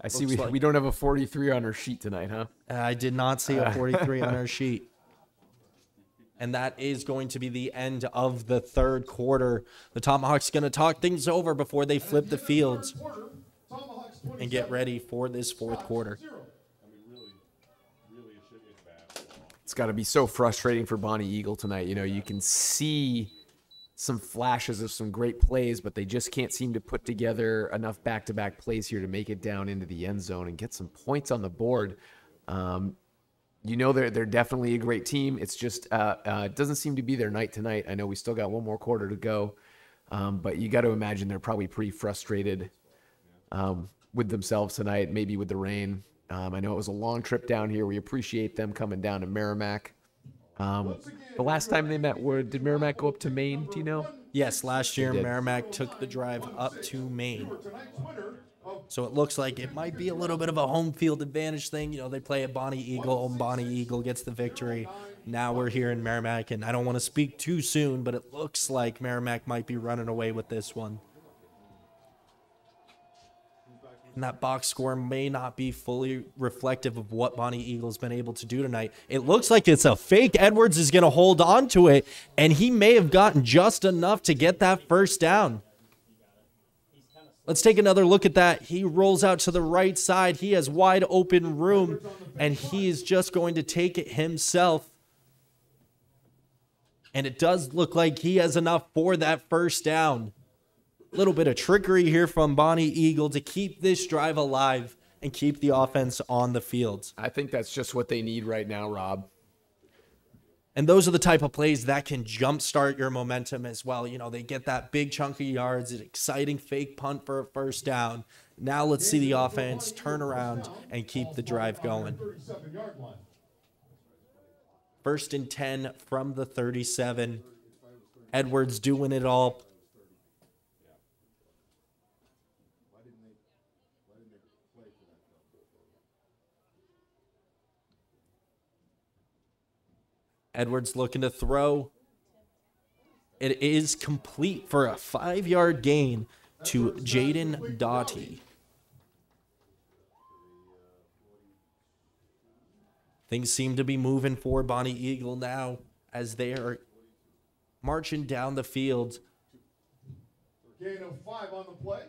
I see Looks we don't have a 43 on our sheet tonight, huh? I did not see a 43 on our sheet. And that is going to be the end of the third quarter. The Tomahawks going to talk things over before they flip the fields and get ready for this fourth quarter. It's got to be so frustrating for Bonny Eagle tonight. You know, you can see some flashes of some great plays, but they just can't seem to put together enough back-to-back plays here to make it down into the end zone and get some points on the board. You know, they're definitely a great team. It's just it doesn't seem to be their night tonight. I know we still got one more quarter to go, but you got to imagine they're probably pretty frustrated with themselves tonight, maybe with the rain. I know it was a long trip down here. We appreciate them coming down to Merrimack. The last time they met, did Merrimack go up to Maine? Do you know? Yes, last year Merrimack took the drive up to Maine. So it looks like it might be a little bit of a home field advantage thing. You know, they play at Bonny Eagle, and Bonny Eagle gets the victory. Now we're here in Merrimack, and I don't want to speak too soon, but it looks like Merrimack might be running away with this one. And that box score may not be fully reflective of what Bonny Eagle's been able to do tonight. It looks like it's a fake. Edwards is going to hold on to it, and he may have gotten just enough to get that first down. Let's take another look at that. He rolls out to the right side. He has wide open room, and he is just going to take it himself. And it does look like he has enough for that first down. A little bit of trickery here from Bonny Eagle to keep this drive alive and keep the offense on the field. I think that's just what they need right now, Rob. And those are the type of plays that can jumpstart your momentum as well. You know, they get that big chunk of yards, an exciting fake punt for a first down. Now let's see the offense turn around and keep the drive going. 1st and 10 from the 37. Edwards doing it all. Edwards looking to throw. It is complete for a 5-yard gain to Jaden Doughty. Things seem to be moving for Bonny Eagle now as they are marching down the field. Gain of 5 on the play.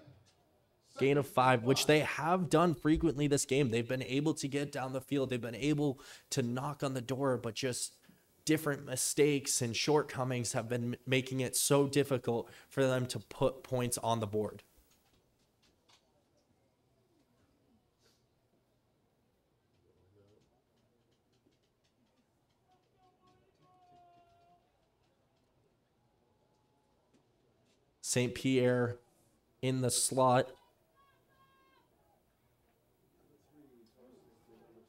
Gain of 5, which they have done frequently this game. They've been able to get down the field. They've been able to knock on the door, but just different mistakes and shortcomings have been making it so difficult for them to put points on the board. St. Pierre in the slot.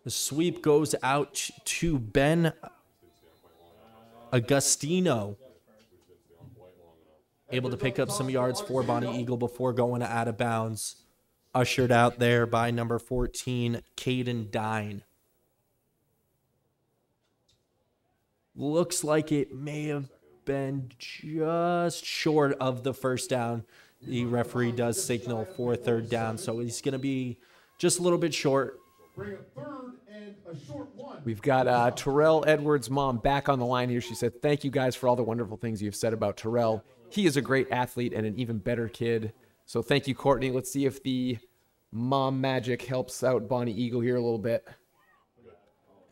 The sweep goes out to Ben Agostino. Able to pick up some yards for Bonny Eagle before going out of bounds. Ushered out there by number 14, Caden Dine. Looks like it may have been just short of the first down. The referee does signal for third down, so he's going to be just a little bit short. Bring a third and a short one. We've got Terrell Edwards' mom back on the line here. She said, thank you guys for all the wonderful things you've said about Terrell. He is a great athlete and an even better kid. So thank you, Courtney. Let's see if the mom magic helps out Bonny Eagle here a little bit.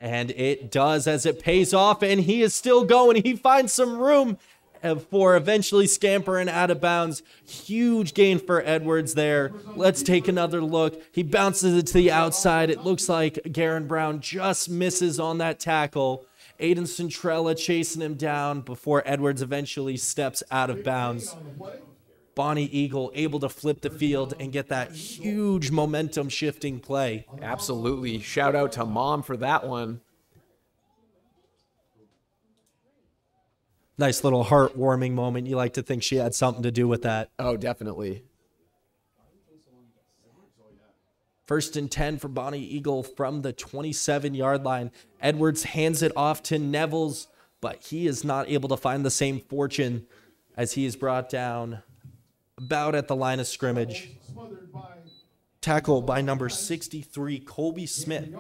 And it does, as it pays off, and he is still going. He finds some room for eventually scampering out of bounds. Huge gain for Edwards there. Let's take another look. He bounces it to the outside. It looks like Garen Brown just misses on that tackle. Aiden Centrella chasing him down before Edwards eventually steps out of bounds. Bonny Eagle able to flip the field and get that huge momentum shifting play. Absolutely. Shout out to mom for that one. Nice little heartwarming moment. You like to think she had something to do with that. Oh, definitely. 1st and 10 for Bonny Eagle from the 27-yard line. Edwards hands it off to Nevels, but he is not able to find the same fortune as he is brought down about at the line of scrimmage. Tackle by number 63, Colby Smith.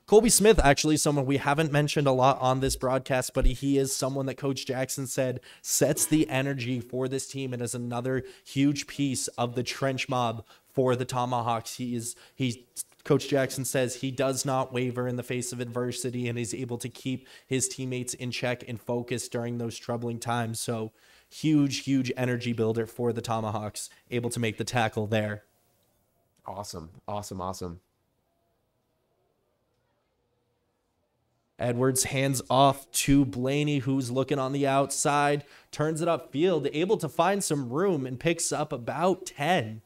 Colby Smith, actually someone we haven't mentioned a lot on this broadcast, but he is someone that Coach Jackson said sets the energy for this team and is another huge piece of the trench mob for the Tomahawks. Coach Jackson says he does not waver in the face of adversity and is able to keep his teammates in check and focused during those troubling times. So huge energy builder for the Tomahawks, able to make the tackle there. Awesome. Edwards hands off to Blaney, who's looking on the outside, turns it upfield, able to find some room and picks up about 10,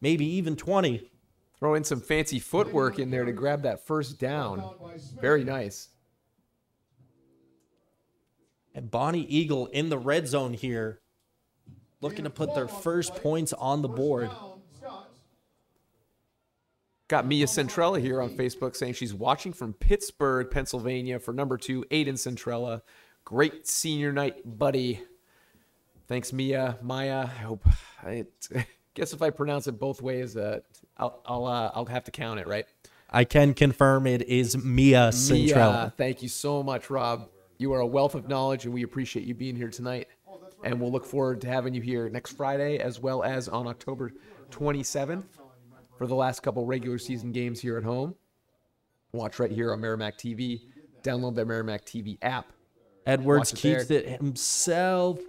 maybe even 20. Throw in some fancy footwork in there to grab that first down. Very nice. And Bonny Eagle in the red zone here, looking to put their first points on the board. Got Mia Centrella here on Facebook saying she's watching from Pittsburgh, Pennsylvania for number 2, Aiden Centrella. Great senior night, buddy. Thanks, Mia. Maya, I guess if I pronounce it both ways, I'll have to count it, right? I can confirm it is Mia Centrella. Thank you so much, Rob. You are a wealth of knowledge, and we appreciate you being here tonight. And we'll look forward to having you here next Friday, as well as on October 27th for the last couple regular season games here at home. Watch right here on Merrimack TV. Download the Merrimack TV app. Edwards keeps it himself,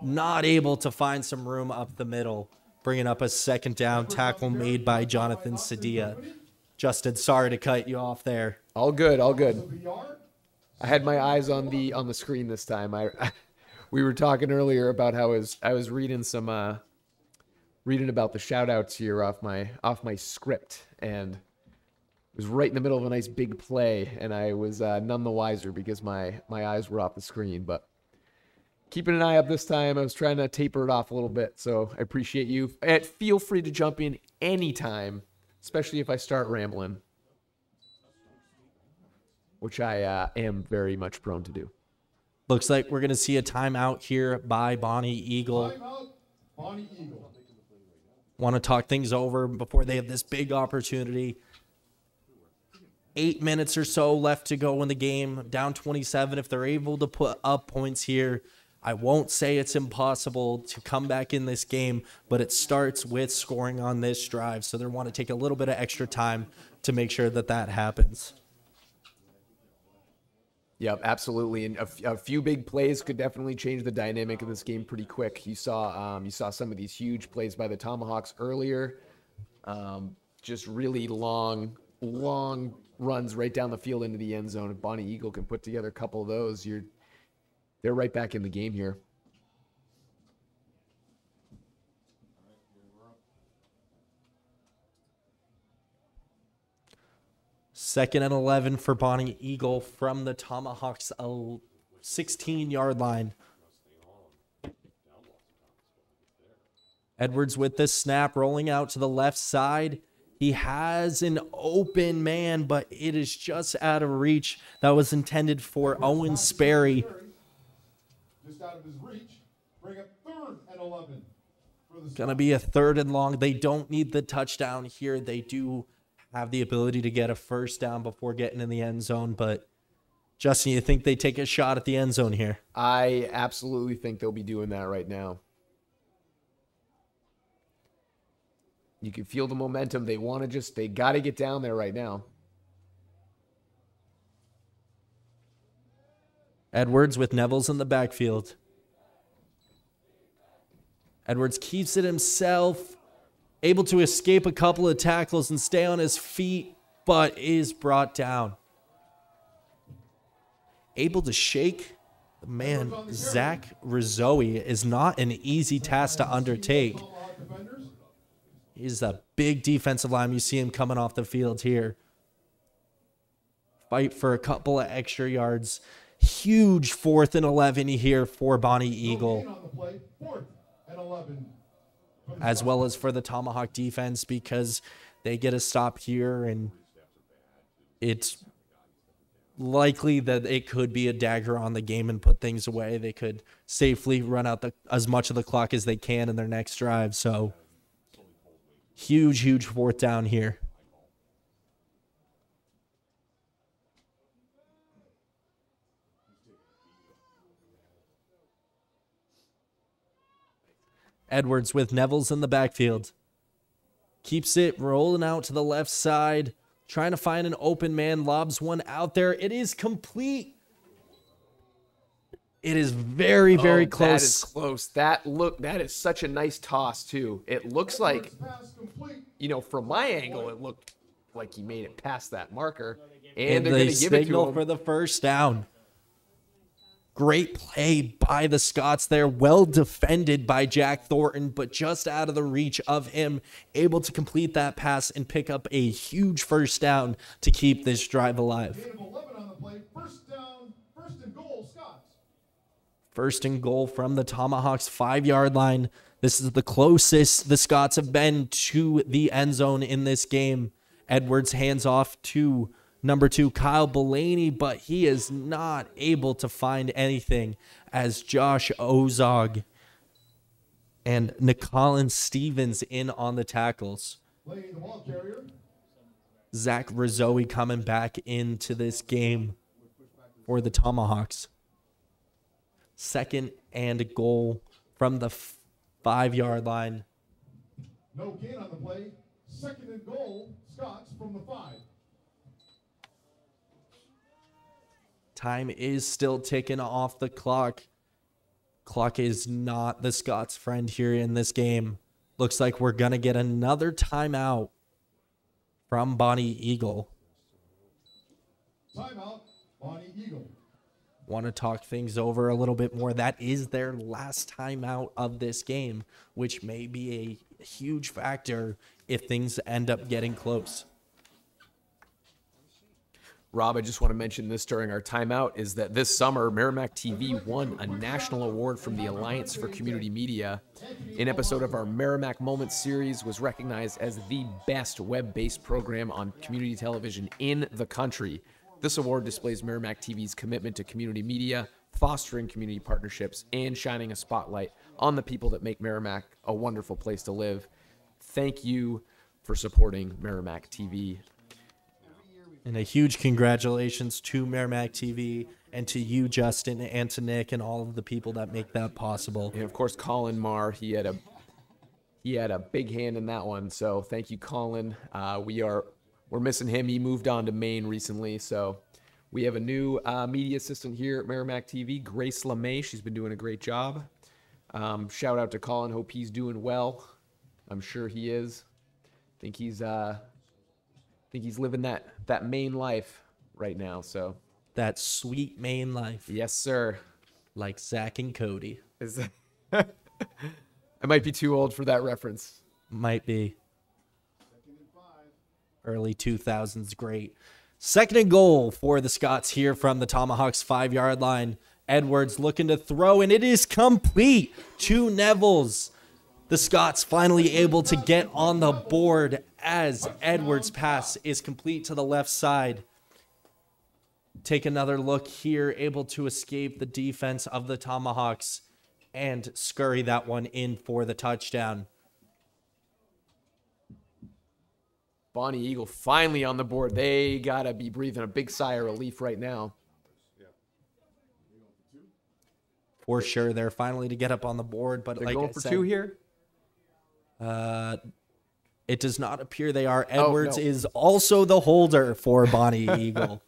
not able to find some room up the middle. Bringing up a second down, tackle made by Jonathan Sadia. Justin, sorry to cut you off there. All good. I had my eyes on the screen this time. We were talking earlier about how I was reading some reading about the shout outs here off my script, and it was right in the middle of a nice big play, and I was none the wiser because my eyes were off the screen. But keeping an eye up this time, I was trying to taper it off a little bit, so I appreciate you. And feel free to jump in anytime, especially if I start rambling. which I am very much prone to do. Looks like we're going to see a timeout here by Bonny Eagle. Timeout, Bonny Eagle. Want to talk things over before they have this big opportunity. 8 minutes or so left to go in the game. Down 27. If they're able to put up points here, I won't say it's impossible to come back in this game, but it starts with scoring on this drive. So they want to take a little bit of extra time to make sure that that happens. Yep, absolutely. And a few big plays could definitely change the dynamic of this game pretty quick. You saw some of these huge plays by the Tomahawks earlier. Just really long runs right down the field into the end zone. If Bonny Eagle can put together a couple of those, they're right back in the game here. Second and 11 for Bonny Eagle from the Tomahawks 16-yard line. Edwards with the snap, rolling out to the left side. He has an open man, but it is just out of reach. That was intended for Owen Sperry. Just out of his reach. Bring up 3rd and 11. Gonna be a 3rd and long. They don't need the touchdown here. They do have the ability to get a first down before getting in the end zone. But Justin, you think they take a shot at the end zone here? I absolutely think they'll be doing that right now. You can feel the momentum. They got to get down there right now. Edwards with Nevels in the backfield. Edwards keeps it himself, able to escape a couple of tackles and stay on his feet, but is brought down. Able to shake the man. Zach Rizzoe is not an easy task to undertake. He's a big defensive lineman. You see him coming off the field here. Fight for a couple of extra yards. Huge 4th and 11 here for Bonny Eagle. 4th and 11. As well as for the Tomahawk defense, because they get a stop here, and it's likely that it could be a dagger on the game and put things away. They could safely run out as much of the clock as they can in their next drive. So huge 4th down here. Edwards with Nevels in the backfield. Keeps it rolling out to the left side. Trying to find an open man. Lobs one out there. It is complete. It is very close. That is close. That is such a nice toss, too. It looks like, from my angle, it looked like he made it past that marker. And they're going to give it to him for the first down. Great play by the Scots there. Well defended by Jack Thornton, but just out of the reach of him. Able to complete that pass and pick up a huge first down to keep this drive alive. Gain of 11 on the play. First down, 1st and goal, Scots. 1st and goal from the Tomahawks 5-yard line. This is the closest the Scots have been to the end zone in this game. Edwards hands off to number 2, Kyle Belaney, but he is not able to find anything as Josh Ozog and Nicolin Stevens in on the tackles. Laying the ball carrier. Zach Rizzoe coming back into this game for the Tomahawks. 2nd and goal from the 5-yard line. No gain on the play. 2nd and goal, Scots from the 5. Time is still ticking off the clock. Clock is not the Scots' friend here in this game. Looks like we're going to get another timeout from Bonny Eagle. Timeout, Bonny Eagle. Want to talk things over a little bit more. That is their last timeout of this game, which may be a huge factor if things end up getting close. Rob, I just want to mention this during our timeout, is that this summer, Merrimack TV won a national award from the Alliance for Community Media. An episode of our Merrimack Moments series was recognized as the best web-based program on community television in the country. This award displays Merrimack TV's commitment to community media, fostering community partnerships, and shining a spotlight on the people that make Merrimack a wonderful place to live. Thank you for supporting Merrimack TV. And a huge congratulations to Merrimack TV and to you, Justin, and to Nick and all of the people that make that possible. And of course, Colin Marr, he had a big hand in that one. So thank you, Colin. We're missing him. He moved on to Maine recently. So we have a new media assistant here at Merrimack TV, Grace LeMay. She's been doing a great job. Shout out to Colin. Hope he's doing well. I'm sure he is. Think he's living that Maine life right now. So That sweet Maine life, yes, sir. like Zach and Cody. I might be too old for that reference. Might be. Early 2000s, great. Second and goal for the Scots here from the Tomahawks 5-yard line. Edwards looking to throw, and it is complete to Neville's. The Scots finally able to get on the board as Edwards' pass is complete to the left side. Take another look here, able to escape the defense of the Tomahawks and scurry that one in for the touchdown. Bonny Eagle finally on the board. They got to be breathing a big sigh of relief right now. For sure, they're finally to get up on the board, but They're like going I for said, 2 here? it does not appear they are. Edwards no. is also the holder for Bonny Eagle.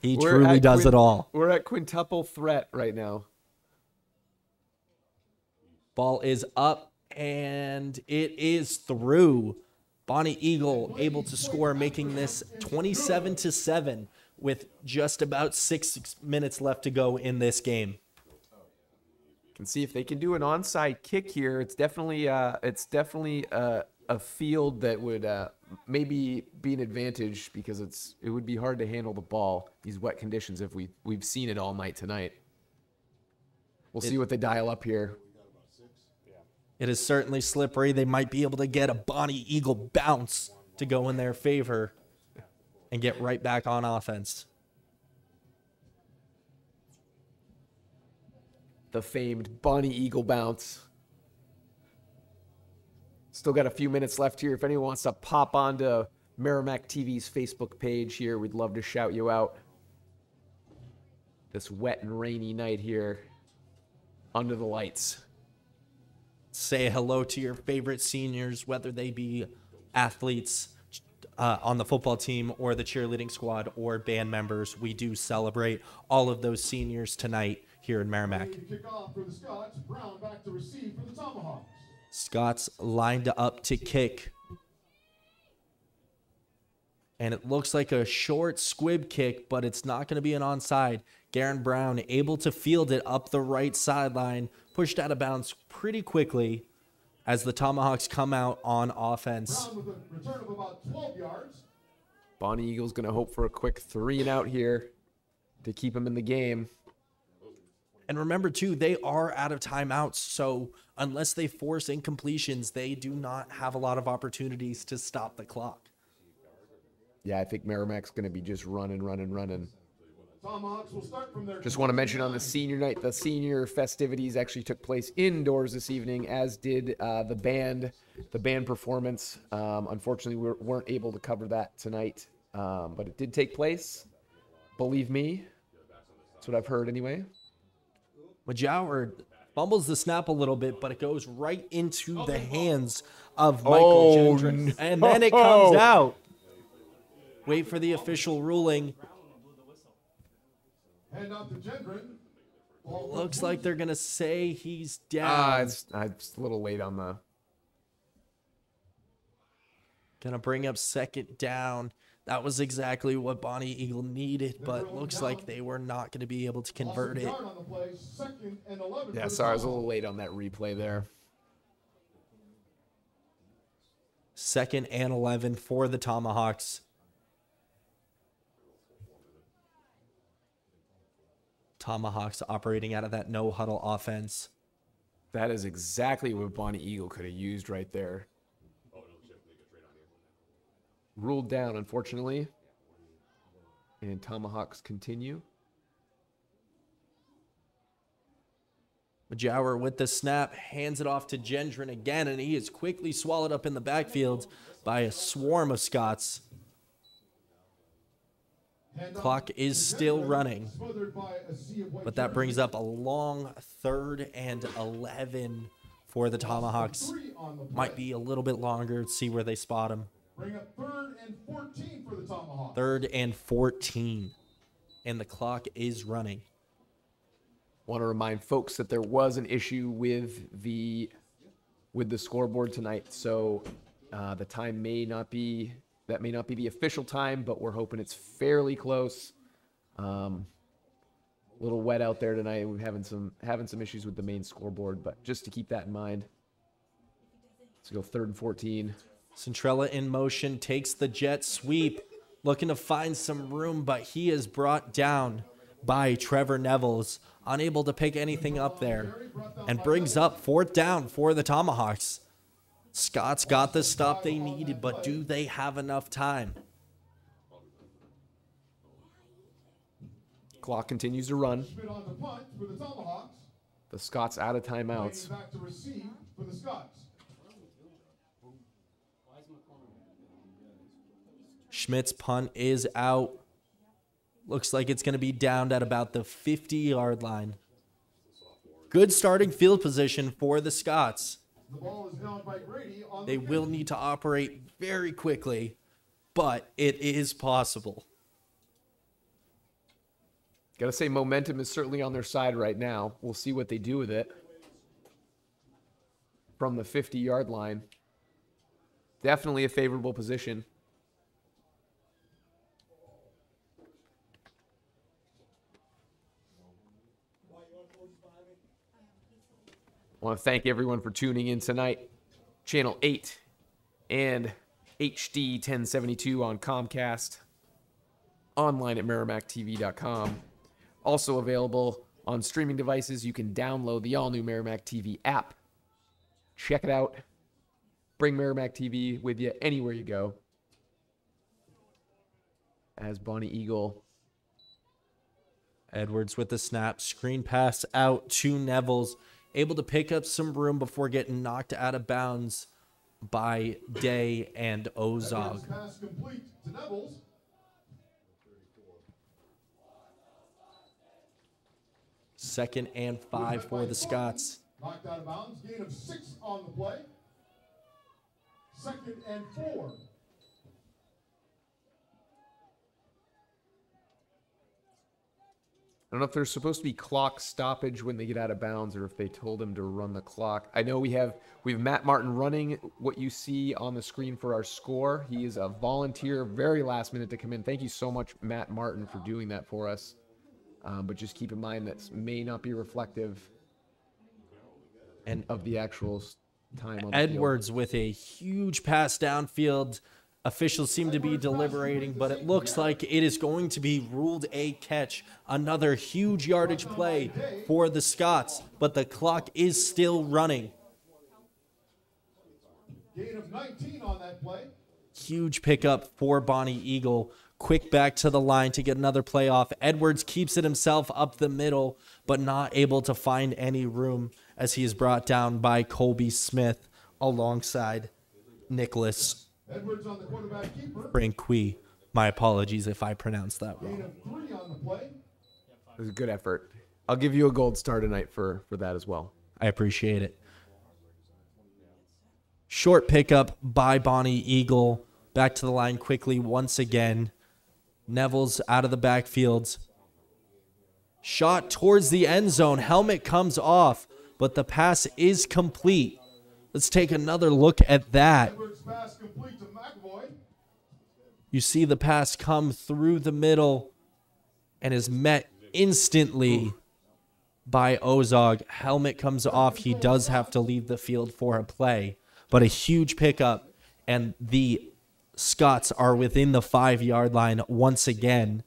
He We're truly at does it all. We're at quintuple threat right now. Ball is up, and it is through. Bonny Eagle able to score, making this 27-7 with just about 6 minutes left to go in this game. Can see if they can do an onside kick here. It's definitely a field that would maybe be an advantage because it would be hard to handle the ball these wet conditions if we've seen it all night tonight. We'll see what they dial up here. It is certainly slippery. They might be able to get a Bonny Eagle bounce to go in their favor and get right back on offense. The famed Bonny Eagle bounce. Still got a few minutes left here. If anyone wants to pop onto Merrimack TV's Facebook page here, we'd love to shout you out. This wet and rainy night here under the lights. Say hello to your favorite seniors, whether they be athletes on the football team or the cheerleading squad or band members. We do celebrate all of those seniors tonight here in Merrimack. Kick off for the Scots. Brown back to receive for the Tomahawks. Scots lined up to kick. And it looks like a short squib kick, but it's not going to be an onside. Garen Brown able to field it up the right sideline, pushed out of bounds pretty quickly as the Tomahawks come out on offense. Brown with a return of about 12 yards. Bonny Eagle's going to hope for a quick 3 and out here to keep him in the game. And remember, too, they are out of timeouts, so unless they force incompletions, they do not have a lot of opportunities to stop the clock. Yeah, I think Merrimack's going to be just running. Tomahawks will start from their. Just want to mention on the senior night, the senior festivities actually took place indoors this evening, as did the band performance. Unfortunately, we weren't able to cover that tonight, but it did take place. Believe me, that's what I've heard anyway. Majower fumbles the snap a little bit, but it goes right into the hands of Michael Gendron. And then it comes out. Wait for the official ruling. Hand off to Gendron. Looks like they're going to say he's down. It's a little late on the... Going to bring up second down. That was exactly what Bonny Eagle needed, but looks like they were not going to be able to convert it. Yeah, sorry, I was a little late on that replay there. 2nd and 11 for the Tomahawks. Tomahawks operating out of that no-huddle offense. That is exactly what Bonny Eagle could have used right there. Ruled down, unfortunately. And Tomahawks continue. Majower with the snap, hands it off to Gendron again, and he is quickly swallowed up in the backfield by a swarm of Scots. Clock is still running, but that brings up a long 3rd and 11 for the Tomahawks. Might be a little bit longer. Let's see where they spot him. Bring up 3rd and 14 for the Tomahawks. 3rd and 14, and the clock is running. Want to remind folks that there was an issue with the scoreboard tonight, so the time may not be the official time, but we're hoping it's fairly close. A little wet out there tonight. We're having some issues with the main scoreboard, but just to keep that in mind. Let's go 3rd and 14. Centrella in motion, takes the jet sweep, looking to find some room, but he is brought down by Trevor Nevels, unable to pick anything up there, and brings up 4th down for the Tomahawks. Scots got the stop they needed, but do they have enough time? Clock continues to run. Schmidt on the punt for the Tomahawks. The Scots out of timeouts. Back to receive for the Scots. Schmidt's punt is out. Looks like it's going to be downed at about the 50-yard line. Good starting field position for the Scots. The ball is held by Grady on They the will 50. need to operate very quickly, but it is possible. Gotta say, momentum is certainly on their side right now. We'll see what they do with it. From the 50-yard line. Definitely a favorable position. I want to thank everyone for tuning in tonight. Channel 8 and HD 1072 on Comcast. Online at merrimacktv.com. Also available on streaming devices. You can download the all-new Merrimack TV app. Check it out. Bring Merrimack TV with you anywhere you go. As Bonny Eagle. Edwards with the snap. Screen pass out to Nevels. Able to pick up some room before getting knocked out of bounds by Day and Ozog. Pass complete to Nevels. Second and 5 for the Scots. Knocked out of bounds. Gain of 6 on the play. 2nd and 4. I don't know if there's supposed to be clock stoppage when they get out of bounds or if they told him to run the clock. I know we have Matt Martin running what you see on the screen for our score. He is a volunteer, very last minute to come in. Thank you so much, Matt Martin, for doing that for us. But just keep in mind that may not be reflective And of the actual time on the Edwards with a huge pass downfield. Officials seem to be deliberating, but it looks like it is going to be ruled a catch. Another huge yardage play for the Scots, but the clock is still running. Gain of 19 on that play. Huge pickup for Bonny Eagle. Quick back to the line to get another play off. Edwards keeps it himself up the middle, but not able to find any room as he is brought down by Colby Smith alongside Nicholas Edwards on the quarterback keeper. Franqui. My apologies if I pronounced that Gain wrong. of 3 on the play. It was a good effort. I'll give you a gold star tonight for that as well. I appreciate it. Short pickup by Bonny Eagle. Back to the line quickly once again. Nevels out of the backfield. Shot towards the end zone. Helmet comes off, but the pass is complete. Let's take another look at that. Edwards pass complete to McAvoy. You see the pass come through the middle and is met instantly by Ozog. Helmet comes off. He does have to leave the field for a play, but a huge pickup, and the Scots are within the 5-yard line once again.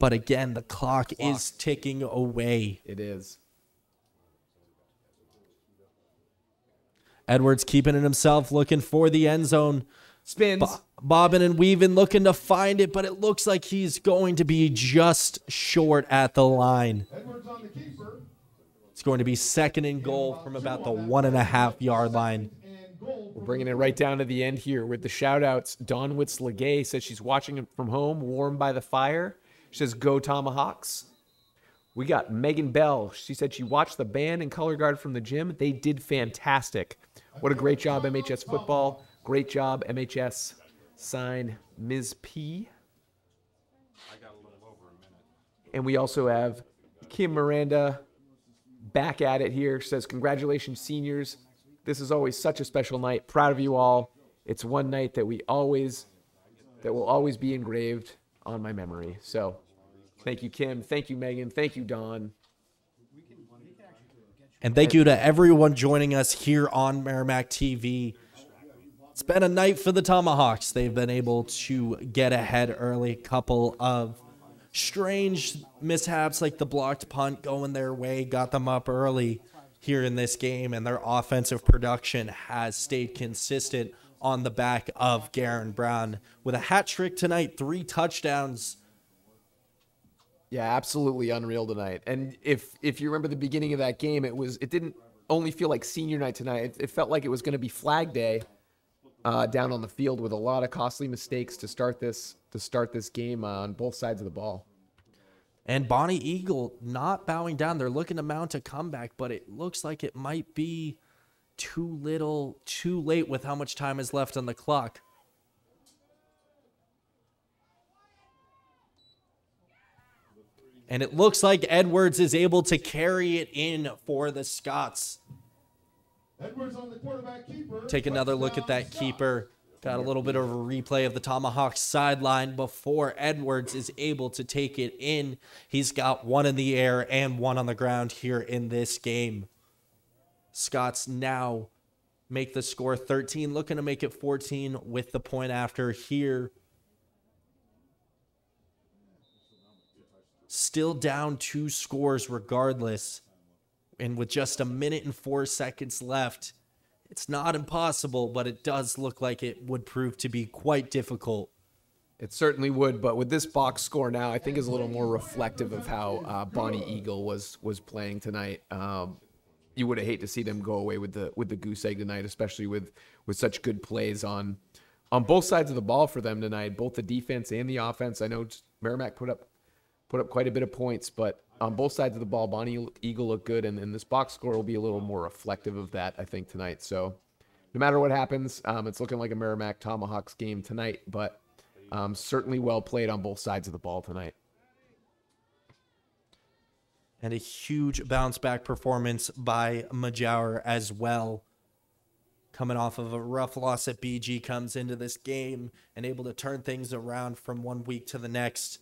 But again, the clock is ticking away. It is. Edwards keeping it himself, looking for the end zone. Spins. bobbing and weaving, looking to find it, but it looks like he's going to be just short at the line. Edwards on the keeper. It's going to be second and goal from about the 1.5-yard line. We're bringing it right down to the end here with the shout-outs. Dawn Witz-Legay says she's watching it from home, warm by the fire. She says, go Tomahawks. We got Megan Bell. She said she watched the band and color guard from the gym. They did fantastic. What a great job, MHS football. Great job, MHS. Sign Ms. P. And we also have Kim Miranda back at it here. Says, congratulations, seniors. This is always such a special night. Proud of you all. It's one night that will always be engraved on my memory. So thank you, Kim. Thank you, Megan. Thank you, Dawn. And thank you to everyone joining us here on Merrimack TV. It's been a night for the Tomahawks. They've been able to get ahead early. Couple of strange mishaps like the blocked punt going their way got them up early here in this game, and their offensive production has stayed consistent on the back of Garen Brown with a hat trick tonight, 3 touchdowns. Yeah, absolutely unreal tonight. And if you remember the beginning of that game, it didn't only feel like senior night tonight. It felt like it was going to be Flag Day down on the field with a lot of costly mistakes to start this game on both sides of the ball. And Bonny Eagle not bowing down. They're looking to mount a comeback, but it looks like it might be too late with how much time is left on the clock. And it looks like Edwards is able to carry it in for the Scots. Edwards on the quarterback keeper. Take another look at that keeper. Got a little bit of a replay of the Tomahawks sideline before Edwards is able to take it in. He's got 1 in the air and 1 on the ground here in this game. Scots now make the score 13, looking to make it 14 with the point after here. Still down 2 scores regardless. And with just 1 minute and 4 seconds left, it's not impossible, but it does look like it would prove to be quite difficult. It certainly would, but with this box score now, I think is a little more reflective of how Bonny Eagle was playing tonight. You would have hated to see them go away with the goose egg tonight, especially with such good plays on both sides of the ball for them tonight, both the defense and the offense. I know Merrimack put up quite a bit of points, but on both sides of the ball, Bonny Eagle looked good, and this box score will be a little more reflective of that, I think, tonight. So no matter what happens, it's looking like a Merrimack Tomahawks game tonight, but certainly well played on both sides of the ball tonight. And a huge bounce-back performance by Majower as well. Coming off of a rough loss at BG, comes into this game and able to turn things around from one week to the next.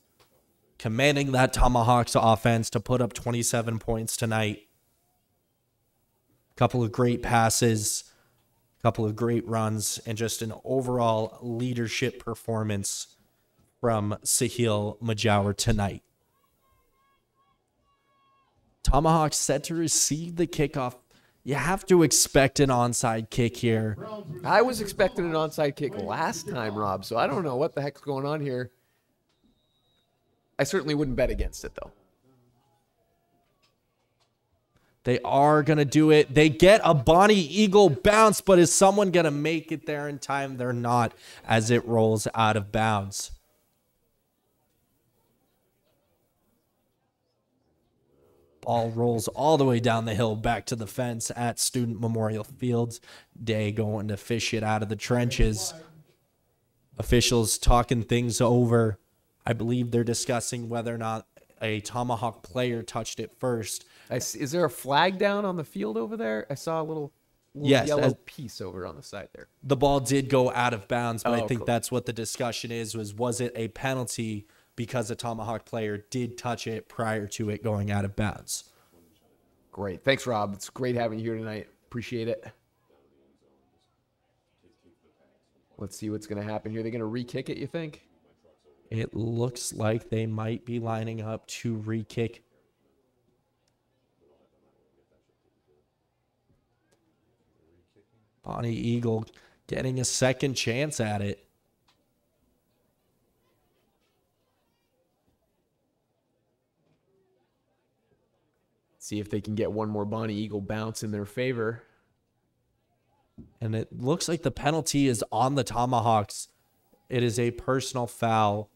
Commanding that Tomahawks offense to put up 27 points tonight. Couple of great passes, couple of great runs, and just an overall leadership performance from Sahil Majower tonight. Tomahawks set to receive the kickoff. You have to expect an onside kick here. I was expecting an onside kick last time, Rob, so I don't know what the heck's going on here. I certainly wouldn't bet against it, though. They are going to do it. They get a Bonny Eagle bounce, but is someone going to make it there in time? They're not, as it rolls out of bounds. Ball rolls all the way down the hill back to the fence at Student Memorial Fields. Day going to fish it out of the trenches. Officials talking things over. I believe they're discussing whether or not a Tomahawk player touched it first. Is there a flag down on the field over there? I saw a little yellow piece over on the side there. The ball did go out of bounds, but I think cool. that's what the discussion is, was it a penalty because a Tomahawk player did touch it prior to it going out of bounds? Great. Thanks, Rob. It's great having you here tonight. Appreciate it. Let's see what's going to happen here. They're going to re-kick it, you think? It looks like they might be lining up to re-kick. Bonny Eagle getting a second chance at it. See if they can get one more Bonny Eagle bounce in their favor. And it looks like the penalty is on the Tomahawks. It is a personal foul.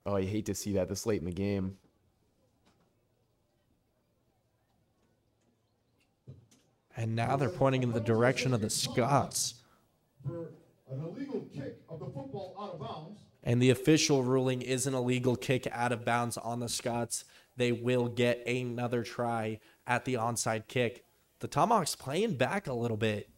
Oh, you hate to see that this late in the game. And now they're pointing in the direction of the Scots. For an illegal kick of the football out of bounds. And the official ruling is an illegal kick out of bounds on the Scots. They will get another try at the onside kick. The Tomahawks playing back a little bit.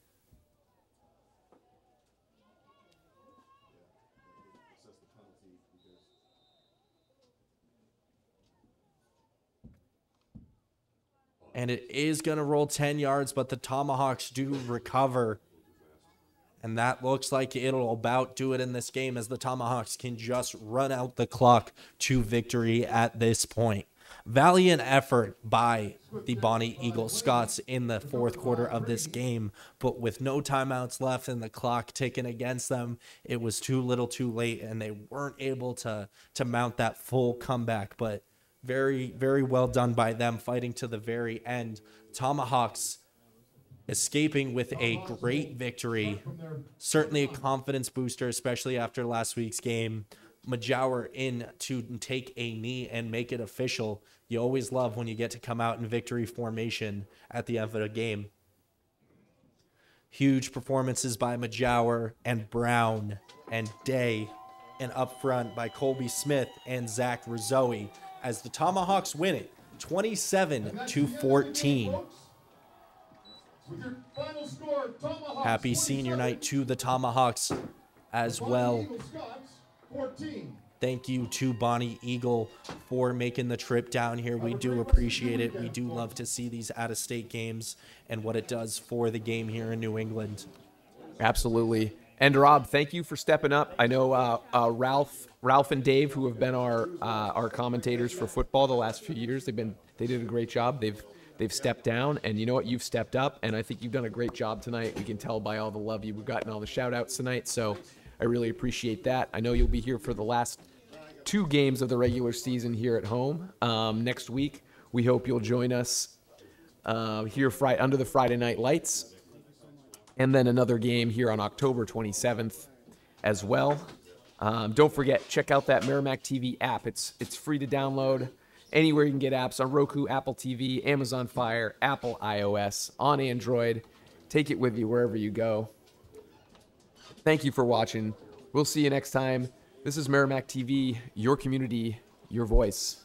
And it is going to roll 10 yards, but the Tomahawks do recover. And that looks like it'll about do it in this game, as the Tomahawks can just run out the clock to victory at this point. Valiant effort by the Bonny Eagle Scots in the fourth quarter of this game, but with no timeouts left and the clock ticking against them, it was too little too late, and they weren't able to mount that full comeback. But very, very well done by them, fighting to the very end. Tomahawks escaping with a great victory. Certainly a confidence booster, especially after last week's game. Majower in to take a knee and make it official. You always love when you get to come out in victory formation at the end of a game. Huge performances by Majower and Brown and Day, and up front by Colby Smith and Zach Rizzoe, as the Tomahawks win it 27-14. Happy senior night to the Tomahawks as well. Thank you to Bonny Eagle for making the trip down here. We do appreciate it. We do love to see these out-of-state games and what it does for the game here in New England. Absolutely. And Rob, thank you for stepping up. I know Ralph and Dave, who have been our commentators for football the last few years, they did a great job. They've stepped down, and you know what? You've stepped up, and I think you've done a great job tonight. We can tell by all the love you've gotten, all the shout-outs tonight, so I really appreciate that. I know you'll be here for the last 2 games of the regular season here at home. Next week, we hope you'll join us here under the Friday Night Lights, and then another game here on October 27th as well. Don't forget, check out that Merrimack TV app. It's free to download anywhere you can get apps, on Roku, Apple TV, Amazon Fire, Apple iOS, on Android. Take it with you wherever you go. Thank you for watching. We'll see you next time. This is Merrimack TV, your community, your voice.